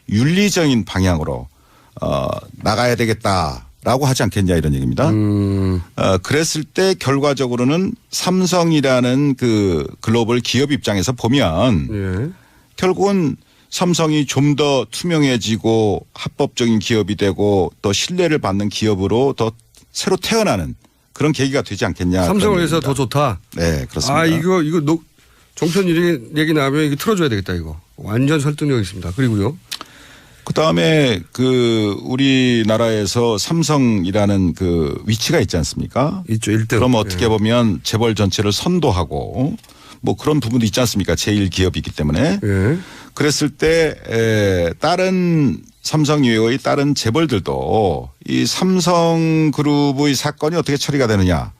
윤리적인 방향으로 나가야 되겠다라고 하지 않겠냐 이런 얘기입니다. 그랬을 때 결과적으로는 삼성이라는 그 글로벌 기업 입장에서 보면 결국은 삼성이 좀 더 투명해지고 합법적인 기업이 되고 또 신뢰를 받는 기업으로 더 새로 태어나는 그런 계기가 되지 않겠냐. 삼성을 위해서 더 좋다. 네, 그렇습니다. 이거 종편 얘기 나오면 이거 틀어줘야 되겠다 이거. 완전 설득력 있습니다. 그리고요. 그 다음에 그 우리나라에서 삼성이라는 그 위치가 있지 않습니까? 있죠. 1등. 그럼 어떻게 보면 재벌 전체를 선도하고 뭐 그런 부분도 있지 않습니까? 제1기업이기 때문에. 그랬을 때 다른 삼성 이외의 다른 재벌들도 이 삼성그룹의 사건이 어떻게 처리가 되느냐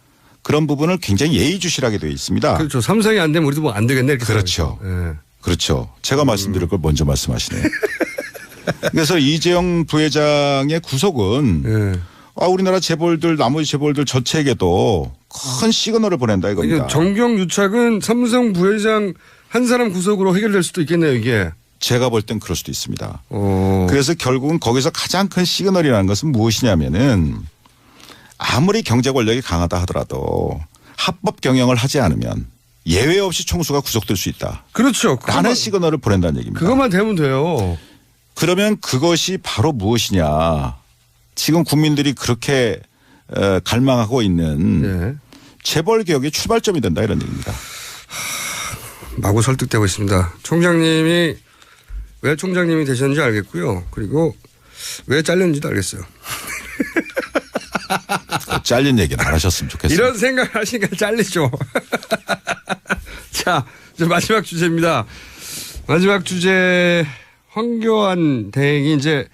그런 부분을 굉장히 예의주시하게 되어 있습니다. 그렇죠. 삼성이 안 되면 우리도 뭐 안 되겠네. 이렇게 그렇죠. 그렇죠. 제가 말씀드릴 걸 먼저 말씀하시네요. 그래서 이재용 부회장의 구속은 우리나라 재벌들 나머지 재벌들 전체에게도 큰 시그널을 보낸다 이겁니다. 정경유착은 삼성 부회장 한 사람 구속으로 해결될 수도 있겠네요 이게. 제가 볼 땐 그럴 수도 있습니다. 그래서 결국은 거기서 가장 큰 시그널이라는 것은 무엇이냐면은 아무리 경제 권력이 강하다 하더라도 합법 경영을 하지 않으면 예외 없이 총수가 구속될 수 있다. 그렇죠. 라는 시그널을 보낸다는 얘기입니다. 그것만 되면 돼요. 그러면 그것이 바로 무엇이냐. 지금 국민들이 그렇게 갈망하고 있는 재벌 개혁의 출발점이 된다 이런 얘기입니다. 마구 설득되고 있습니다. 총장님이 왜 총장님이 되셨는지 알겠고요. 그리고 왜 잘렸는지도 알겠어요. 잘린 얘기는 안 하셨으면 좋겠어요. 이런 생각을 하시니까 잘리죠. 자, 이제 마지막 주제입니다. 마지막 주제 황교안 대행이 이제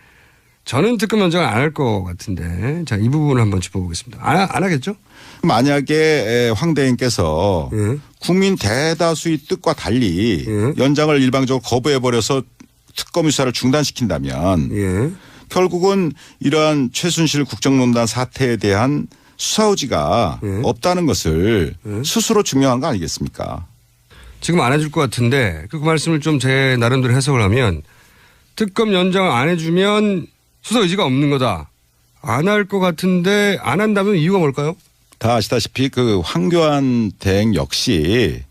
저는 특검 연장을 안 할 것 같은데 자, 이 부분을 한번 짚어보겠습니다. 안 하겠죠? 만약에 황 대행께서 국민 대다수의 뜻과 달리 연장을 일방적으로 거부해버려서 특검 수사를 중단시킨다면 결국은 이러한 최순실 국정농단 사태에 대한 수사 의지가 없다는 것을 스스로 증명한 거 아니겠습니까? 지금 안 해줄 것 같은데 그 말씀을 좀 제 나름대로 해석을 하면 특검 연장을 안 해주면 수사 의지가 없는 거다. 안 할 것 같은데 안 한다면 이유가 뭘까요? 다 아시다시피 그 황교안 대행 역시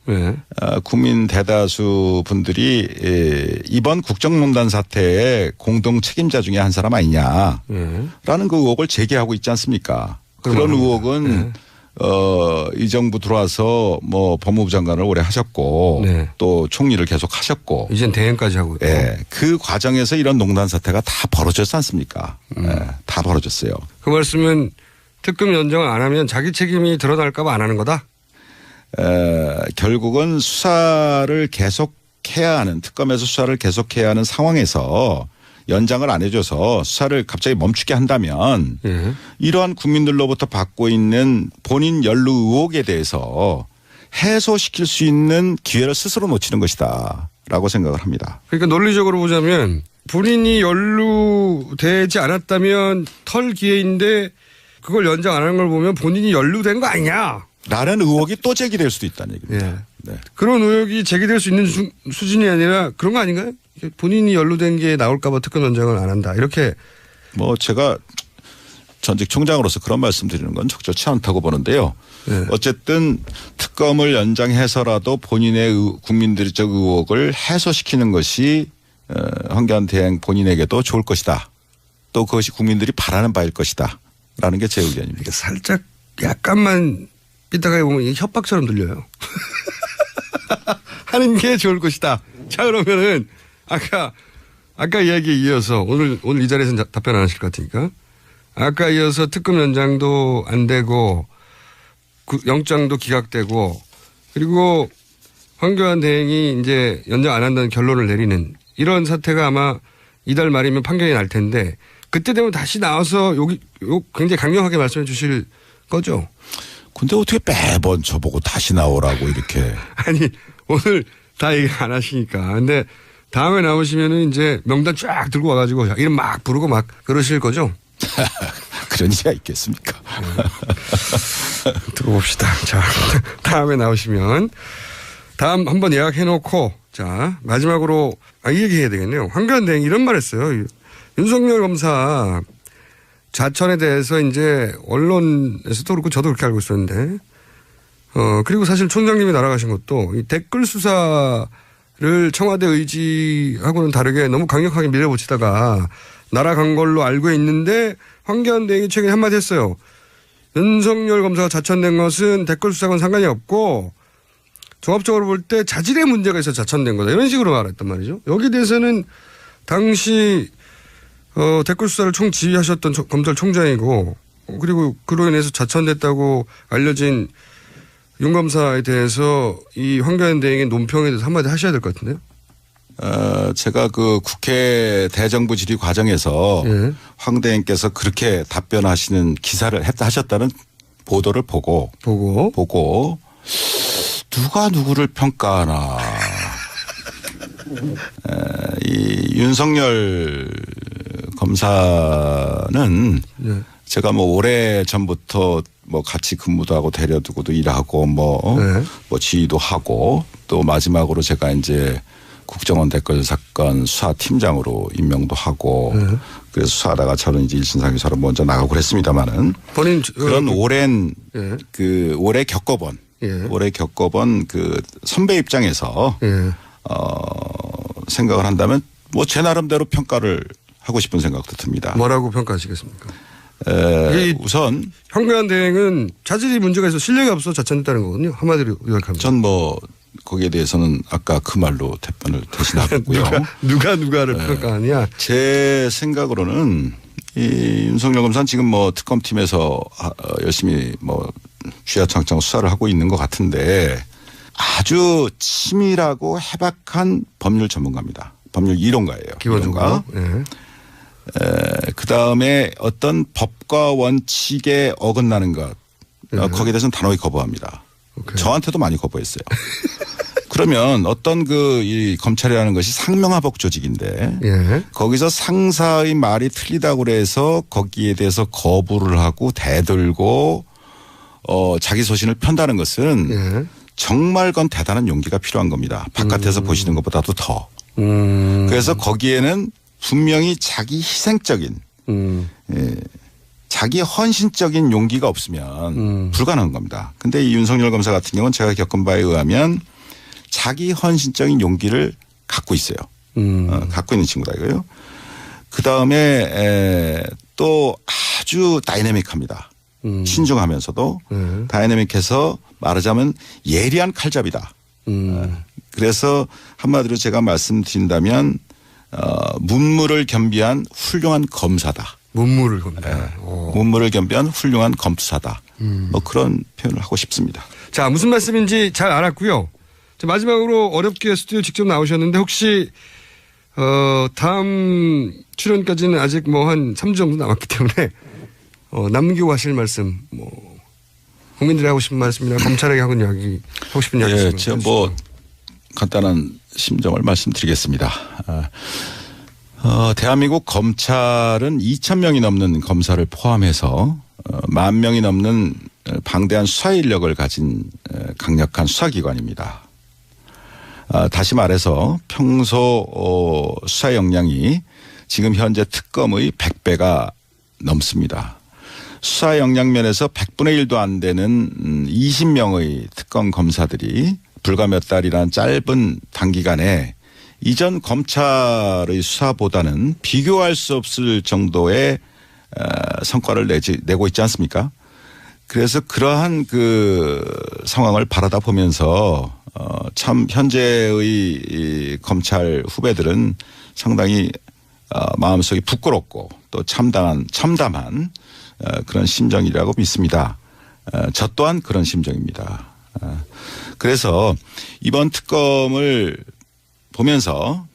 국민 대다수 분들이 이번 국정농단 사태의 공동 책임자 중에 한 사람 아니냐라는 그 의혹을 제기하고 있지 않습니까? 그런 의혹은 이 정부 들어와서 뭐 법무부 장관을 오래 하셨고 또 총리를 계속 하셨고 이젠 대행까지 하고 있고 그 과정에서 이런 농단 사태가 다 벌어졌지 않습니까? 다 벌어졌어요. 그 말씀은 특검 연장을 안 하면 자기 책임이 드러날까 봐 안 하는 거다? 결국은 수사를 계속해야 하는 특검에서 수사를 계속해야 하는 상황에서 연장을 안 해줘서 수사를 갑자기 멈추게 한다면 이러한 국민들로부터 받고 있는 본인 연루 의혹에 대해서 해소시킬 수 있는 기회를 스스로 놓치는 것이다라고 생각을 합니다. 그러니까 논리적으로 보자면 본인이 연루되지 않았다면 털 기회인데 그걸 연장 안 하는 걸 보면 본인이 연루된 거 아니냐. 라는 의혹이 또 제기될 수도 있다는 얘기입니다. 예. 네. 그런 의혹이 제기될 수 있는 수준이 아니라 그런 거 아닌가요? 본인이 연루된 게 나올까 봐 특검 연장을 안 한다. 이렇게. 뭐 제가 전직 총장으로서 그런 말씀 드리는 건 적절치 않다고 보는데요. 네. 어쨌든 특검을 연장해서라도 본인의 국민들적 의혹을 해소시키는 것이 황교안 대행 본인에게도 좋을 것이다. 또 그것이 국민들이 바라는 바일 것이다. 라는 게 제 의견입니다. 살짝 약간만 삐딱하게 보면 이게 협박처럼 들려요. 하는 게 좋을 것이다. 자, 그러면은 아까 이야기에 이어서 오늘 이 자리에서는 답변 안 하실 것 같으니까 아까 이어서 특검 연장도 안 되고 영장도 기각되고 그리고 황교안 대행이 이제 연장 안 한다는 결론을 내리는 이런 사태가 아마 이달 말이면 판결이 날 텐데 그때 되면 다시 나와서 굉장히 강력하게 말씀해 주실 거죠? 근데 어떻게 매번 저보고 다시 나오라고 이렇게. 아니, 오늘 다 얘기 안 하시니까. 근데 다음에 나오시면은 이제 명단 쫙 들고 와가지고 이름 막 부르고 막 그러실 거죠? 그런 일이 있겠습니까? 들어봅시다. 자, 다음에 나오시면 다음 한번 예약해놓고 자, 마지막으로 이 얘기 해야 되겠네요. 황교안 대행 이런 말 했어요. 윤석열 검사 자천에 대해서 이제 언론에서도 그렇고 저도 그렇게 알고 있었는데 그리고 사실 총장님이 날아가신 것도 이 댓글 수사를 청와대 의지하고는 다르게 너무 강력하게 밀어붙이다가 날아간 걸로 알고 있는데 황교안 대행이 최근에 한마디 했어요. 윤석열 검사가 자천된 것은 댓글 수사와는 상관이 없고 종합적으로 볼 때 자질의 문제가 있어서 자천된 거다. 이런 식으로 말했단 말이죠. 여기에 대해서는 당시 댓글 수사를 총지휘하셨던 검찰총장이고 그리고 그로 인해서 자천됐다고 알려진 윤 검사에 대해서 이 황교안 대행의 논평에 대해서 한마디 하셔야 될 것 같은데요. 제가 그 국회 대정부 질의 과정에서 황 대행께서 그렇게 답변하시는 기사를 하셨다는 보도를 보고 누가 누구를 평가하나. 이 윤석열 검사는 제가 뭐 오래 전부터 뭐 같이 근무도 하고 데려두고도 일하고 뭐 지휘도 하고 또 마지막으로 제가 이제 국정원 댓글 사건 수사팀장으로 임명도 하고 그래서 수사하다가 저는 이제 1심 상임사로 먼저 나가고 그랬습니다만은 본인 그런 오랜 오래 겪어본 그 선배 입장에서 생각을 한다면 뭐 제 나름대로 평가를 하고 싶은 생각도 듭니다. 뭐라고 평가하시겠습니까? 우선 황교안 대행은 자질이 문제가 있어 실력이 없어 자천했다는 거거든요. 한마디로 요약하면. 전 뭐 거기에 대해서는 아까 그 말로 답변을 대신하고요. 누가를 평가하냐? 제 생각으로는 이 윤석열 검사는 지금 뭐 특검팀에서 열심히 뭐 쥐야창창 수사를 하고 있는 것 같은데 아주 치밀하고 해박한 법률 전문가입니다. 법률 이론가예요. 기본적으로. 그다음에 어떤 법과 원칙에 어긋나는 것 거기에 대해서는 단호히 거부합니다. 오케이. 저한테도 많이 거부했어요. 그러면 어떤 이 검찰이라는 것이 상명하복 조직인데 거기서 상사의 말이 틀리다고 그래서 거기에 대해서 거부를 하고 대들고 자기 소신을 편다는 것은 정말 그건 대단한 용기가 필요한 겁니다. 바깥에서 보시는 것보다도 더. 그래서 거기에는 분명히 자기 희생적인 자기 헌신적인 용기가 없으면 불가능한 겁니다. 근데 이 윤석열 검사 같은 경우는 제가 겪은 바에 의하면 자기 헌신적인 용기를 갖고 있어요. 갖고 있는 친구다 이거요. 그다음에 또 아주 다이내믹합니다. 신중하면서도 다이내믹해서 말하자면 예리한 칼잡이다. 그래서 한마디로 제가 말씀드린다면 문무를 겸비한 훌륭한 검사다. 문무를 겸비한. 문무를 겸비한 훌륭한 검사다. 뭐 그런 표현을 하고 싶습니다. 자, 무슨 말씀인지 잘 알았고요. 자, 마지막으로 어렵게 스튜디오 직접 나오셨는데 혹시 다음 출연까지는 아직 뭐 한 3주 정도 남았기 때문에 남기고 하실 말씀, 뭐 국민들이 하고 싶은 말씀이나 검찰에게 하고 싶은 이야기 있으면. 예, 제가 뭐 간단한 심정을 말씀드리겠습니다. 대한민국 검찰은 2,000명이 넘는 검사를 포함해서 10,000명이 넘는 방대한 수사 인력을 가진 강력한 수사기관입니다. 다시 말해서 평소 수사 역량이 지금 현재 특검의 100배가 넘습니다. 수사 역량 면에서 100분의 1도 안 되는 20명의 특검 검사들이 불과 몇 달이란 짧은 단기간에 이전 검찰의 수사보다는 비교할 수 없을 정도의 성과를 내고 있지 않습니까? 그래서 그러한 그 상황을 바라다 보면서 참 현재의 이 검찰 후배들은 상당히 마음속이 부끄럽고 또 참담한 그런 심정이라고 믿습니다. 저 또한 그런 심정입니다. 그래서 이번 특검을 보면서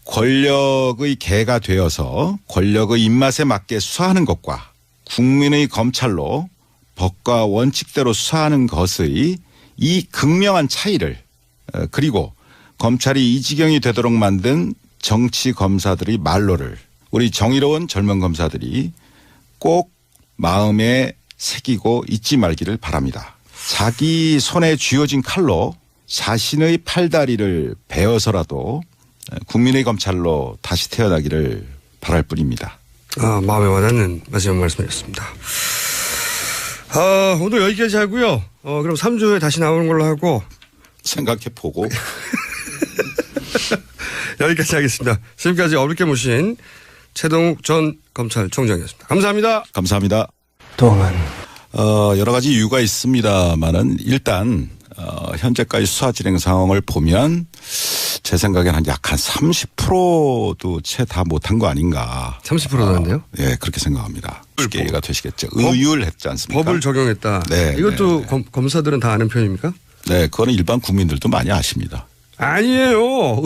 권력의 개가 되어서 권력의 입맛에 맞게 수사하는 것과 국민의 검찰로 법과 원칙대로 수사하는 것의 이 극명한 차이를 그리고 검찰이 이 지경이 되도록 만든 정치 검사들의 말로를 우리 정의로운 젊은 검사들이 꼭 마음에 새기고 잊지 말기를 바랍니다. 자기 손에 쥐어진 칼로 자신의 팔다리를 베어서라도 국민의 검찰로 다시 태어나기를 바랄 뿐입니다. 마음에 와닿는 마지막 말씀이었습니다. 오늘 여기까지 하고요. 그럼 3주 후에 다시 나오는 걸로 하고. 생각해보고. 여기까지 하겠습니다. 지금까지 어렵게 모신 최동욱 전 검찰총장이었습니다. 감사합니다. 감사합니다. 동안. 여러 가지 이유가 있습니다만은 일단 현재까지 수사 진행 상황을 보면 제 생각에는 한 약 한 30%도 채 다 못한 거 아닌가. 30%나는데요? 예, 그렇게 생각합니다. 쉽게 이해가 되시겠죠. 의율했지 않습니까? 법을 적용했다. 네. 이것도 네. 검사들은 다 아는 편입니까? 네, 그거는 일반 국민들도 많이 아십니다. 아니에요.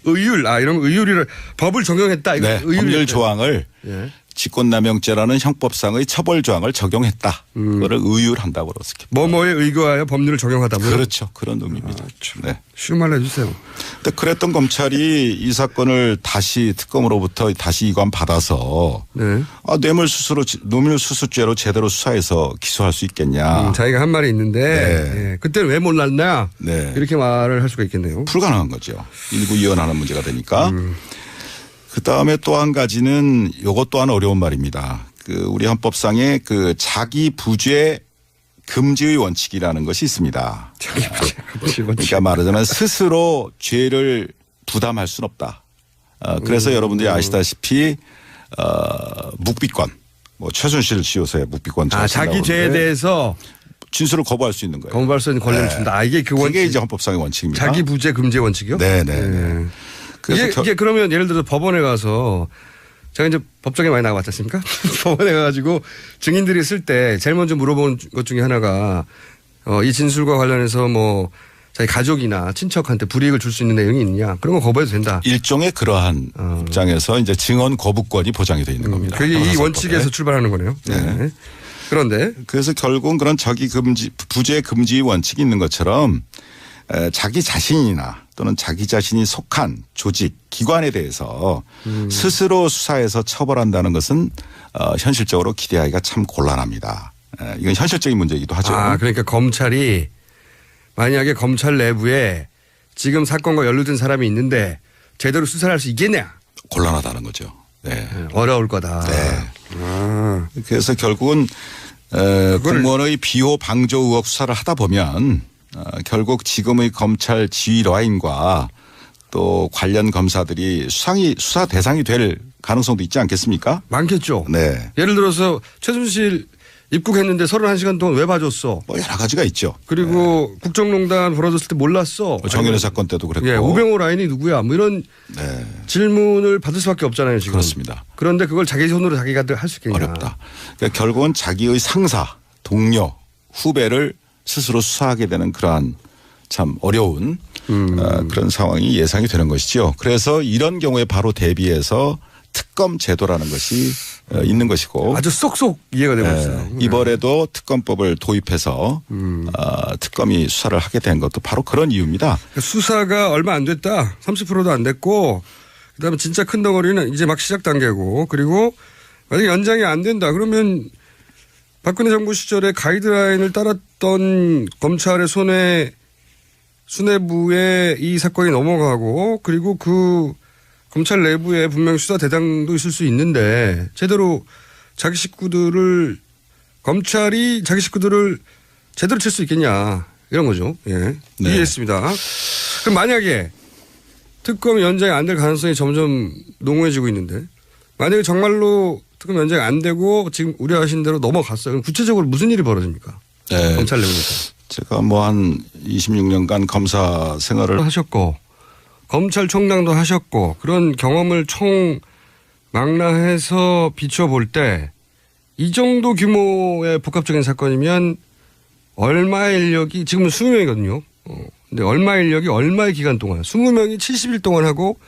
의율. 이런 의율이를 법을 적용했다. 네, 법률 조항을 예. 직권남용죄라는 형법상의 처벌 조항을 적용했다. 그거를 의율한다고 그렇습니다. 뭐뭐에 의거하여 법률을 적용하다. 그렇죠. 그런 의미입니다. 네. 쉬운 말로 해주세요. 근데 그랬던 검찰이 이 사건을 다시 특검으로부터 다시 이관 받아서 네. 뇌물수수죄로 제대로 수사해서 기소할 수 있겠냐. 자기가 한 말이 있는데 네. 네. 그때는 왜 몰랐냐. 네. 이렇게 말을 할 수가 있겠네요. 불가능한 거죠. 일구이원하는 문제가 되니까. 그다음에 또 한 가지는 이것 또한 어려운 말입니다. 우리 헌법상에 자기 부죄 금지의 원칙이라는 것이 있습니다. 자기 부죄 금지 원칙. 그러니까 말하자면 스스로 죄를 부담할 수는 없다. 그래서 여러분들이 아시다시피 묵비권, 뭐 최순실 씨요새 묵비권. 자기 죄에 대해서 진술을 거부할 수 있는 거예요. 거부할 수 있는 권리를 준다. 이게 그 원칙. 그게 이제 헌법상의 원칙입니다. 자기 부죄 금지 원칙이요? 네네. 이게 그러면 예를 들어서 법원에 가서 제가 이제 법정에 많이 나가봤지 않습니까? 법원에 가가지고 증인들이 쓸 때 제일 먼저 물어본 것 중에 하나가 이 진술과 관련해서 뭐 자기 가족이나 친척한테 불이익을 줄 수 있는 내용이 있느냐 그런 거 거부해도 된다. 일종의 그러한 입장에서 이제 증언 거부권이 보장이 되어 있는 겁니다. 그게 이 원칙에서 출발하는 거네요. 네. 그런데 그래서 결국은 그런 부재 금지 원칙이 있는 것처럼 자기 자신이나 또는 자기 자신이 속한 조직, 기관에 대해서 스스로 수사해서 처벌한다는 것은 현실적으로 기대하기가 참 곤란합니다. 이건 현실적인 문제이기도 하죠. 그러니까 검찰이 만약에 검찰 내부에 지금 사건과 연루된 사람이 있는데 제대로 수사를 할 수 있겠냐? 곤란하다는 거죠. 네. 어려울 거다. 네. 그래서 결국은 공무원의 비호 방조 의혹 수사를 하다 보면 결국 지금의 검찰 지휘라인과 또 관련 검사들이 수사 대상이 될 가능성도 있지 않겠습니까? 많겠죠. 네. 예를 들어서 최순실 입국했는데 31시간 동안 왜 봐줬어? 뭐 여러 가지가 있죠. 그리고 네. 국정농단 벌어졌을 때 몰랐어. 정윤회 사건 때도 그랬고. 예, 우병우 라인이 누구야? 뭐 이런 네. 질문을 받을 수밖에 없잖아요. 지금. 그렇습니다. 그런데 그걸 자기 손으로 자기가 할 수 있겠냐. 어렵다. 그러니까 결국은 자기의 상사 동료, 후배를 스스로 수사하게 되는 그러한 참 어려운 그런 상황이 예상이 되는 것이죠. 그래서 이런 경우에 바로 대비해서 특검 제도라는 것이 있는 것이고 아주 쏙쏙 이해가 되고 있어요. 이번에도 특검법을 도입해서 특검이 수사를 하게 된 것도 바로 그런 이유입니다. 수사가 얼마 안 됐다. 30%도 안 됐고 그다음에 진짜 큰 덩어리는 이제 막 시작 단계고 그리고 만약에 연장이 안 된다. 그러면 박근혜 정부 시절에 가이드라인을 따랐던 검찰의 수뇌부에 이 사건이 넘어가고 그리고 그 검찰 내부에 분명히 수사 대상도 있을 수 있는데 제대로 검찰이 자기 식구들을 제대로 칠 수 있겠냐 이런 거죠. 예. 네. 이해했습니다. 그럼 만약에 특검 연장이 안 될 가능성이 점점 농후해지고 있는데 만약에 정말로 특검 연장이 안 되고 지금 우려하신 대로 넘어갔어요. 그럼 구체적으로 무슨 일이 벌어집니까? 네. 검찰 내부에서. 제가 뭐 한 26년간 검사 생활을 하셨고 검찰총장도 하셨고 그런 경험을 총망라해서 비춰볼 때 이 정도 규모의 복합적인 사건이면 얼마의 인력이 지금은 20명이거든요. 근데 얼마의 인력이 얼마의 기간 동안 20명이 70일 동안 하고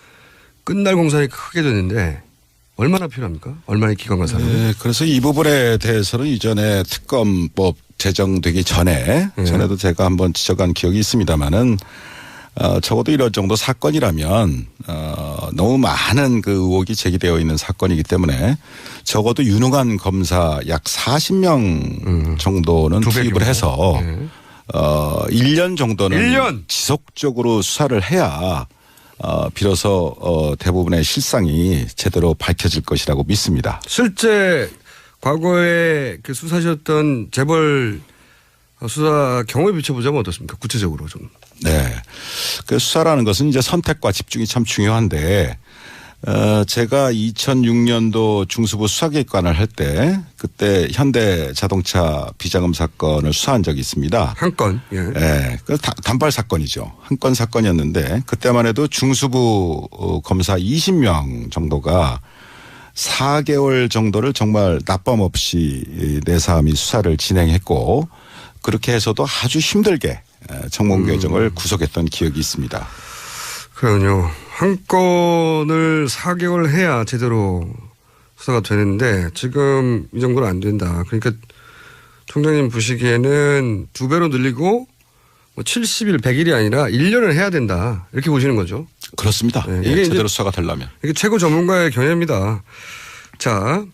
끝날 공산이 크게 됐는데 얼마나 필요합니까? 얼마의 기간과 사람? 네, 그래서 이 부분에 대해서는 이전에 특검법 제정되기 전에도 제가 한번 지적한 기억이 있습니다만은 적어도 이런 정도 사건이라면 너무 많은 그 의혹이 제기되어 있는 사건이기 때문에 적어도 유능한 검사 약 40명 정도는 투입을 해서 1년 정도는 1년? 지속적으로 수사를 해야 비로소 대부분의 실상이 제대로 밝혀질 것이라고 믿습니다. 실제 과거에 그 수사하셨던 재벌 수사 경험에 비춰보자면 어떻습니까? 구체적으로 좀. 네. 그 수사라는 것은 이제 선택과 집중이 참 중요한데, 제가 2006년도 중수부 수사기획관을 할 때, 그때 현대 자동차 비자금 사건을 수사한 적이 있습니다. 한 건. 예. 네. 그 단발 사건이죠. 한 건 사건이었는데, 그때만 해도 중수부 검사 20명 정도가 4개월 정도를 정말 낮밤 없이 내사함이 수사를 진행했고, 그렇게 해서도 아주 힘들게 청문교정을 구속했던 기억이 있습니다. 그럼요. 한 건을 4개월 해야 제대로 수사가 되는데 지금 이 정도는 안 된다. 그러니까 총장님 보시기에는 2배로 늘리고 뭐 70일, 100일이 아니라 1년을 해야 된다. 이렇게 보시는 거죠. 그렇습니다. 네, 예, 이게 제대로 수사가 되려면. 이게 최고 전문가의 견해입니다. 자,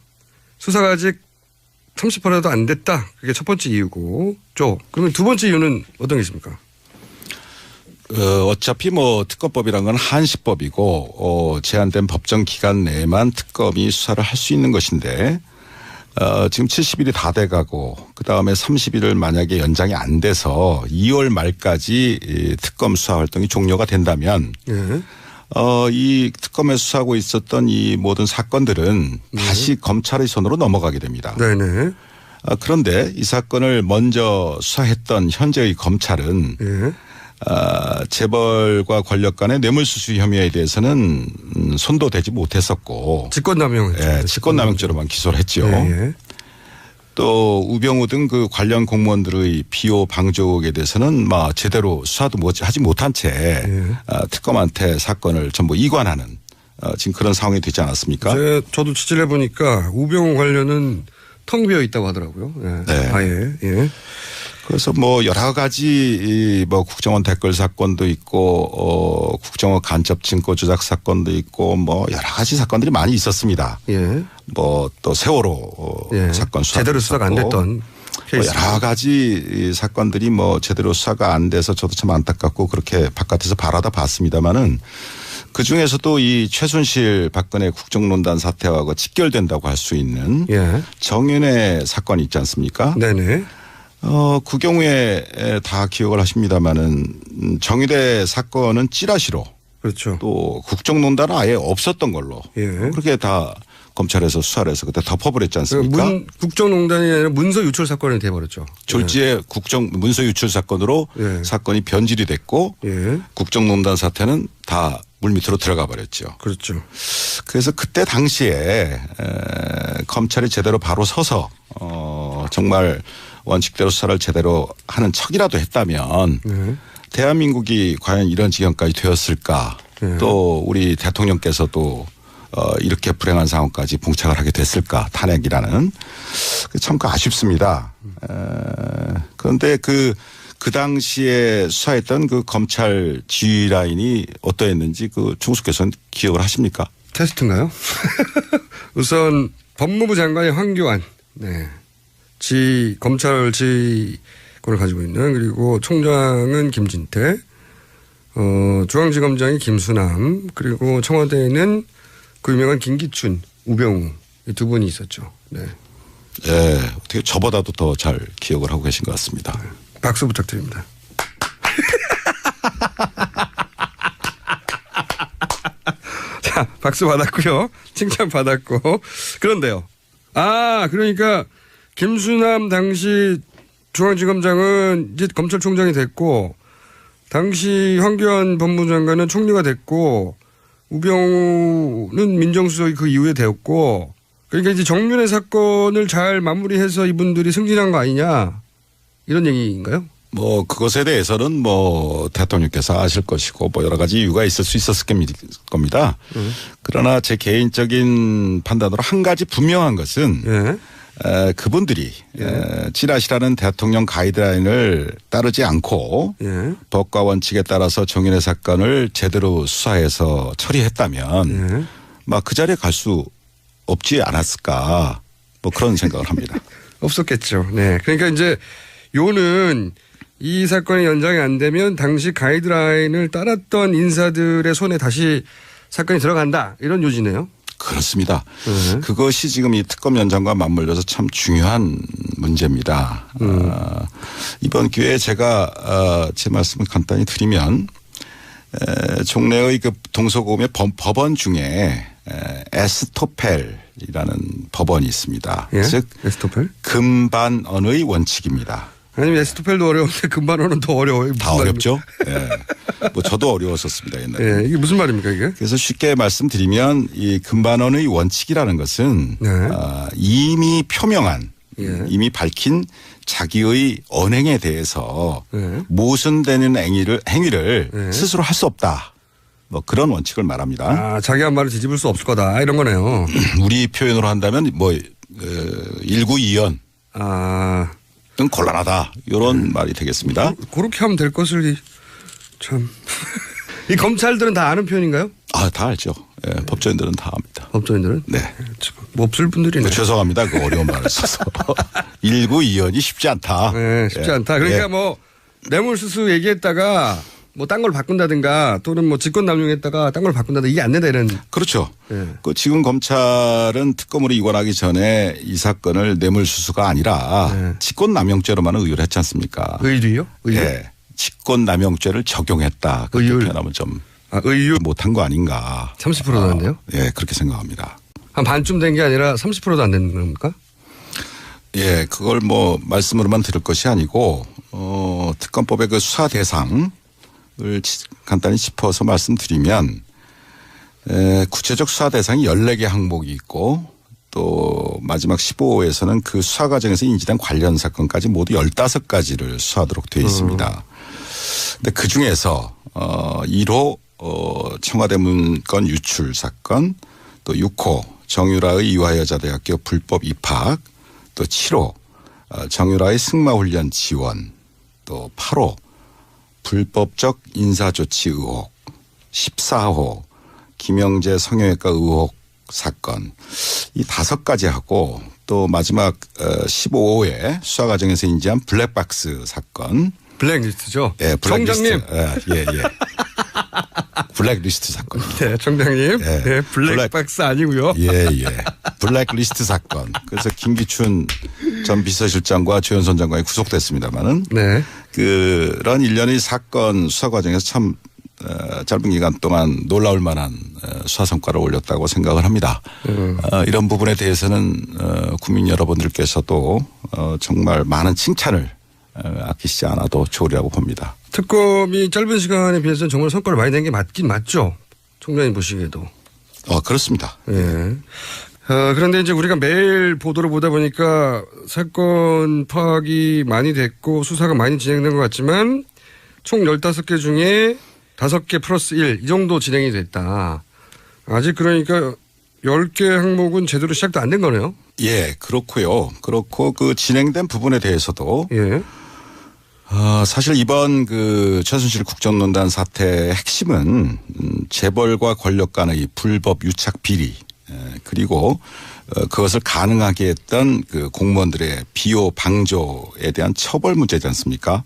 수사가 아직 30%도 안 됐다. 그게 첫 번째 이유고. 그러면 두 번째 이유는 어떤 게 있습니까? 어차피 뭐 특검법이란 건 한시법이고 제한된 법정 기간 내에만 특검이 수사를 할 수 있는 것인데 지금 70일이 다 돼가고 그다음에 30일을 만약에 연장이 안 돼서 2월 말까지 특검 수사 활동이 종료가 된다면 예. 이 특검에 수사하고 있었던 이 모든 사건들은 다시 검찰의 손으로 넘어가게 됩니다. 네네. 그런데 이 사건을 먼저 수사했던 현재의 검찰은 예. 재벌과 권력 간의 뇌물수수 혐의에 대해서는 손도 대지 못했었고 직권남용. 예, 직권남용죄로만 기소를 했죠. 예. 또 우병우 등 그 관련 공무원들의 비호 방조에 대해서는 제대로 수사도 하지 못한 채 특검한테 사건을 전부 이관하는 지금 그런 상황이 되지 않았습니까? 저도 취재를 해보니까 우병우 관련은 텅 비어 있다고 하더라고요. 예. 네. 예. 그래서 여러 가지 국정원 댓글 사건도 있고 국정원 간첩 증거 조작 사건도 있고 여러 가지 사건들이 많이 있었습니다. 예. 또 세월호 사건 수사 제대로 수사가 안 됐던 케이스. 여러 가지 사건들이 제대로 수사가 안 돼서 저도 참 안타깝고 그렇게 바깥에서 바라다 봤습니다마는 그 중에서도 이 최순실 박근혜 국정농단 사태하고 직결된다고 할 수 있는 정윤회 사건이 있지 않습니까? 네네. 그 경우에 다 기억을 하십니다마는 정의대 사건은 찌라시로 그렇죠. 또 국정농단은 아예 없었던 걸로 그렇게 다 검찰에서 수사를 해서 그때 덮어버렸지 않습니까? 국정농단이 아니라 문서 유출 사건이 돼버렸죠. 졸지에 문서 유출 사건으로 사건이 변질이 됐고 국정농단 사태는 다 물밑으로 들어가 버렸죠. 그렇죠. 그래서 그때 당시에 검찰이 제대로 바로 서서 정말 원칙대로 수사를 제대로 하는 척이라도 했다면 대한민국이 과연 이런 지경까지 되었을까? 또 우리 대통령께서도 이렇게 불행한 상황까지 봉착을 하게 됐을까? 탄핵이라는 참 아쉽습니다. 그런데 그 당시에 수사했던 그 검찰 지휘 라인이 어떠했는지 그 총수께서는 기억을 하십니까? 테스트인가요? 우선 법무부 장관이 황교안, 네. 검찰 지휘권을 가지고 있는, 그리고 총장은 김진태, 중앙지검장이 김수남, 그리고 청와대에는 그 유명한 김기춘, 우병우 이 두 분이 있었죠. 네. 예, 어떻게 저보다도 더 잘 기억을 하고 계신 것 같습니다. 박수 부탁드립니다. 자, 박수 받았고요. 칭찬 받았고. 그런데요. 그러니까 김수남 당시 중앙지검장은 이제 검찰총장이 됐고, 당시 황교안 법무장관은 총리가 됐고, 우병우는 민정수석이 그 이후에 되었고, 그러니까 이제 정윤회 사건을 잘 마무리해서 이분들이 승진한 거 아니냐, 이런 얘기인가요? 뭐 그것에 대해서는 뭐 대통령께서 아실 것이고 뭐 여러 가지 이유가 있을 수 있었을 겁니다. 그러나 제 개인적인 판단으로 한 가지 분명한 것은 그분들이 지라시라는 대통령 가이드라인을 따르지 않고 법과 원칙에 따라서 정윤회 사건을 제대로 수사해서 처리했다면 막 그 자리에 갈 수 없지 않았을까 뭐 그런 생각을 합니다. 없었겠죠. 네. 그러니까 이제 요는 이 사건이 연장이 안 되면 당시 가이드라인을 따랐던 인사들의 손에 다시 사건이 들어간다, 이런 요지네요. 그렇습니다. 그것이 지금 이 특검 연장과 맞물려서 참 중요한 문제입니다. 이번 기회에 제가 제 말씀을 간단히 드리면 종래의 그 동서고금의 법원 중에 에스토펠이라는 법원이 있습니다. 예? 즉 에스토펠? 금반언의 원칙입니다. 아니면 에스토펠도 어려운데 금반언은 더 어려워요. 다 어렵죠. 예. 뭐 저도 어려웠었습니다 옛날에. 예, 이게 무슨 말입니까 이게? 그래서 쉽게 말씀드리면 이 금반언의 원칙이라는 것은 이미 표명한 이미 밝힌 자기의 언행에 대해서 모순되는 행위를 스스로 할 수 없다. 뭐 그런 원칙을 말합니다. 자기 한 말을 뒤집을 수 없을 거다, 이런 거네요. 우리 표현으로 한다면 뭐 일구이연. 는 곤란하다, 이런 말이 되겠습니다. 그렇게 하면 될 것을 참. 이 검찰들은 다 아는 표현인가요? 다 알죠. 예, 법조인들은 다 압니다. 법조인들은? 네. 뭐 없을 분들이네. 죄송합니다. 그 어려운 말을 써서. 일구이연이 쉽지 않다. 네, 쉽지 않다. 그러니까 뭐 뇌물수수 얘기했다가 뭐 딴 걸 바꾼다든가 또는 뭐 직권남용했다가 딴 걸 바꾼다든가 이게 안 된다, 이런. 그렇죠. 그 지금 검찰은 특검으로 이관하기 전에 이 사건을 뇌물수수가 아니라 직권남용죄로만 의율을 했지 않습니까? 의율이요? 의율? 네. 직권남용죄를 적용했다. 그렇게 표현하면 좀 의율 못한 거 아닌가. 30%도 안 돼요? 예, 그렇게 생각합니다. 한 반쯤 된 게 아니라 30%도 안 되는 겁니까? 예, 그걸 뭐 말씀으로만 들을 것이 아니고 특검법의 그 수사 대상을 간단히 짚어서 말씀드리면 구체적 수사 대상이 14개 항목이 있고 또 마지막 15호에서는 그 수사 과정에서 인지된 관련 사건까지 모두 15가지를 수사하도록 되어 있습니다. 근데 그 중에서 1호 청와대 문건 유출 사건, 또 6호 정유라의 이화여자대학교 불법 입학, 또 7호 정유라의 승마훈련 지원, 또 8호 불법적 인사조치 의혹, 14호 김영재 성형외과 의혹 사건, 이 5가지 하고 또 마지막 15호에 수사 과정에서 인지한 블랙박스 사건. 블랙리스트죠. 예, 블랙리스트. 청장님. 예. 블랙리스트 사건. 네, 청장님. 네, 블랙박스 아니고요. 예. 블랙리스트 사건. 그래서 김기춘 전 비서실장과 조현선 장관이 구속됐습니다만은 그런 일련의 사건 수사 과정에서 참 짧은 기간 동안 놀라울 만한 수사 성과를 올렸다고 생각을 합니다. 이런 부분에 대해서는 국민 여러분들께서도 정말 많은 칭찬을 아끼시지 않아도 좋으리라고 봅니다. 특검이 짧은 시간에 비해서는 정말 성과를 많이 낸 게 맞긴 맞죠? 총장님 보시기에도. 그렇습니다. 예. 그런데 이제 우리가 매일 보도를 보다 보니까 사건 파악이 많이 됐고 수사가 많이 진행된 것 같지만 총 15개 중에 5개 플러스 1 이 정도 진행이 됐다. 아직 그러니까 10개 항목은 제대로 시작도 안 된 거네요. 예, 그렇고요. 그렇고 그 진행된 부분에 대해서도 예. 사실 이번 그 최순실 국정농단 사태의 핵심은 재벌과 권력 간의 불법 유착 비리 그리고 그것을 가능하게 했던 그 공무원들의 비호 방조에 대한 처벌 문제지 않습니까?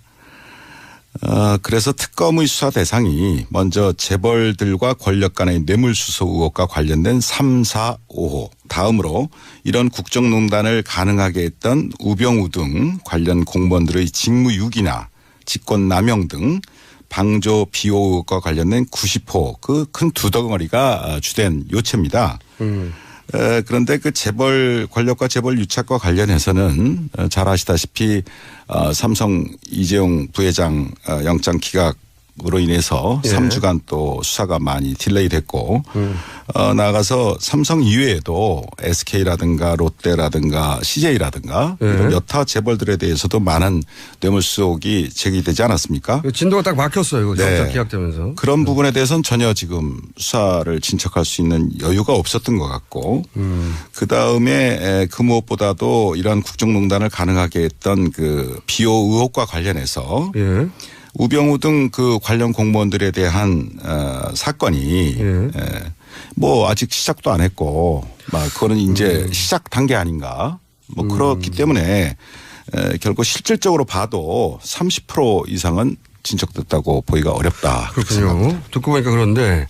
그래서 특검의 수사 대상이 먼저 재벌들과 권력 간의 뇌물수수 의혹과 관련된 3, 4, 5호 다음으로 이런 국정농단을 가능하게 했던 우병우 등 관련 공무원들의 직무유기나 직권남용 등 방조 비호 의혹과 관련된 90호 그 큰 두 덩어리가 주된 요체입니다. 그런데 그 재벌 권력과 재벌 유착과 관련해서는 잘 아시다시피 삼성 이재용 부회장 영장 기각으로 인해서 예. 3주간 또 수사가 많이 딜레이 됐고 나아가서 삼성 이외에도 SK라든가 롯데라든가 CJ라든가 예. 이런 여타 재벌들에 대해서도 많은 뇌물수 의혹이 제기되지 않았습니까? 진도가 딱 막혔어요. 네. 영장 기각되면서. 그런 부분에 대해서는 전혀 지금 수사를 진척할 수 있는 여유가 없었던 것 같고 그다음에 그 무엇보다도 이런 국정농단을 가능하게 했던 그 비호 의혹과 관련해서 예. 우병우 등 그 관련 공무원들에 대한 사건이 예. 뭐 아직 시작도 안 했고 막 그거는 이제 시작 단계 아닌가 뭐 그렇기 때문에 결국 실질적으로 봐도 30% 이상은 진척됐다고 보기가 어렵다. 그렇군요. 듣고 보니까 그런데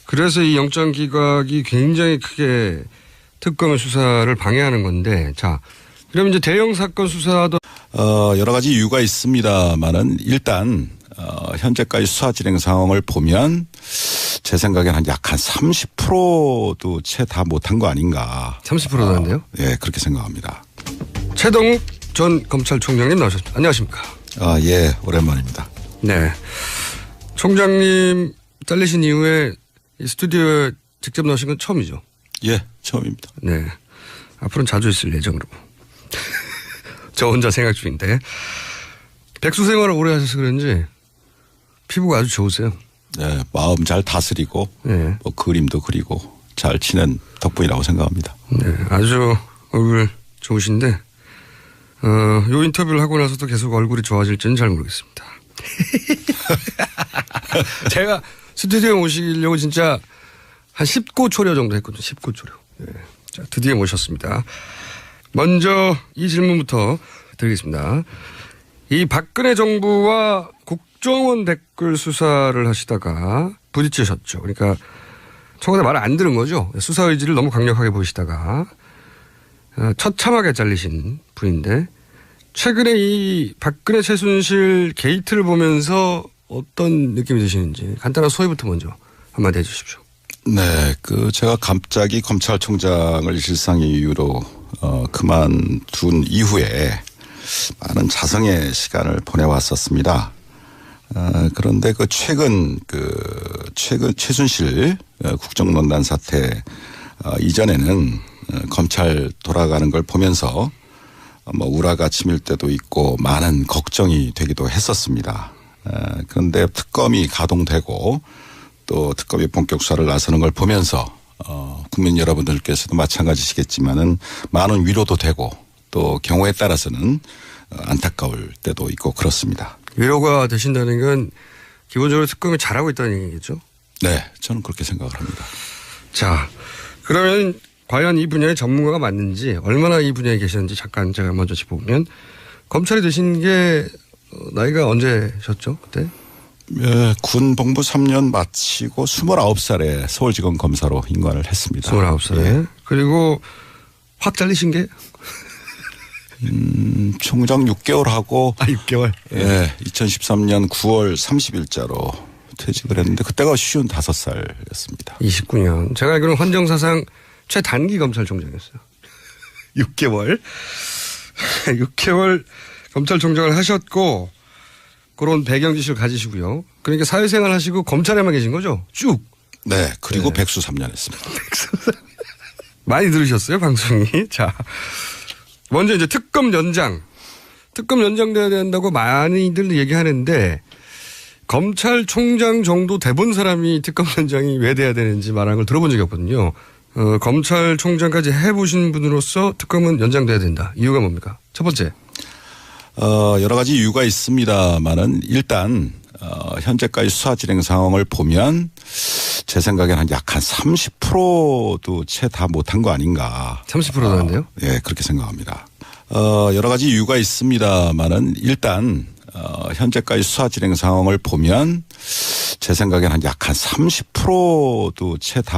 그래서 이 영장 기각이 굉장히 크게 특검의 수사를 방해하는 건데 자 그럼 이제 대형 사건 수사도 여러 가지 이유가 있습니다만은 일단 현재까지 수사 진행 상황을 보면 제 생각에는 약 한 30%도 채 다 못한 거 아닌가. 30%도 안 돼요? 예, 그렇게 생각합니다. 최동욱 전 검찰총장님 나오셨습니다. 안녕하십니까? 예, 오랜만입니다. 네. 총장님 잘리신 이후에 이 스튜디오에 직접 나오신 건 처음이죠? 예, 처음입니다. 네. 앞으로는 자주 있을 예정으로. 저 혼자 생각 중인데. 백수 생활을 오래 하셔서 그런지 피부가 아주 좋으세요. 네, 마음 잘 다스리고 네. 뭐 그림도 그리고 잘 치는 덕분이라고 생각합니다. 네. 아주 얼굴 좋으신데, 요 인터뷰를 하고 나서도 계속 얼굴이 좋아질지는 잘 모르겠습니다. 제가 스튜디오에 모시려고 진짜 한 10고초려 정도 했거든요. 10고초려. 네. 자, 드디어 모셨습니다. 먼저 이 질문부터 드리겠습니다. 이 박근혜 정부와 국정원 댓글 수사를 하시다가 부딪히셨죠. 그러니까 청와대 말을 안 들은 거죠. 수사 의지를 너무 강력하게 보이시다가 처참하게 잘리신 분인데 최근에 이 박근혜 최순실 게이트를 보면서 어떤 느낌이 드시는지 간단한 소회부터 먼저 한마디 해 주십시오. 네, 제가 갑자기 검찰총장을 일상의 이유로 그만둔 이후에 많은 자성의 시간을 보내왔었습니다. 그런데 최근 최순실 국정농단 사태 이전에는 검찰 돌아가는 걸 보면서 뭐 우라가 치밀 때도 있고 많은 걱정이 되기도 했었습니다. 그런데 특검이 가동되고 또 특검이 본격 수사를 나서는 걸 보면서 국민 여러분들께서도 마찬가지시겠지만은 많은 위로도 되고 또 경우에 따라서는 안타까울 때도 있고 그렇습니다. 위로가 되신다는 건 기본적으로 특검이 잘하고 있다는 얘기겠죠? 네, 저는 그렇게 생각을 합니다. 자, 그러면 과연 이 분야의 전문가가 맞는지 얼마나 이 분야에 계셨는지 잠깐 제가 먼저 짚어보면 검찰이 되신 게 나이가 언제셨죠? 그때? 예, 군 복무 3년 마치고 29살에 서울지검 검사로 임관을 했습니다. 29살에. 예. 그리고 확 잘리신 게? 총장 6개월 하고 6개월. 예, 2013년 9월 30일자로 퇴직을 했는데 그때가 55살이었습니다. 29년. 제가 알기로는 헌정사상 최단기 검찰총장이었어요. 6개월. 6개월 검찰총장을 하셨고 그런 배경 지식을 가지시고요. 그러니까 사회생활 하시고 검찰에만 계신 거죠? 쭉. 네, 그리고 네. 백수 3년 했습니다. 많이 들으셨어요, 방송이? 자, 먼저 이제 특검 연장돼야 된다고 많이들 얘기하는데 검찰총장 정도 돼본 사람이 특검 연장이 왜 돼야 되는지 말하는 걸 들어본 적이 없거든요. 검찰총장까지 해보신 분으로서 특검은 연장돼야 된다. 이유가 뭡니까? 첫 번째. 여러 가지 이유가 있습니다만은 일단 현재까지 수사 진행 상황을 보면 제 생각에는 약 한 30%도 채 다 못한 거 아닌가. 30%도 안 돼요? 예, 그렇게 생각합니다. 여러 가지 이유가 있습니다만은 일단 현재까지 수사 진행 상황을 보면 제 생각에는 약 한 30%도 채 다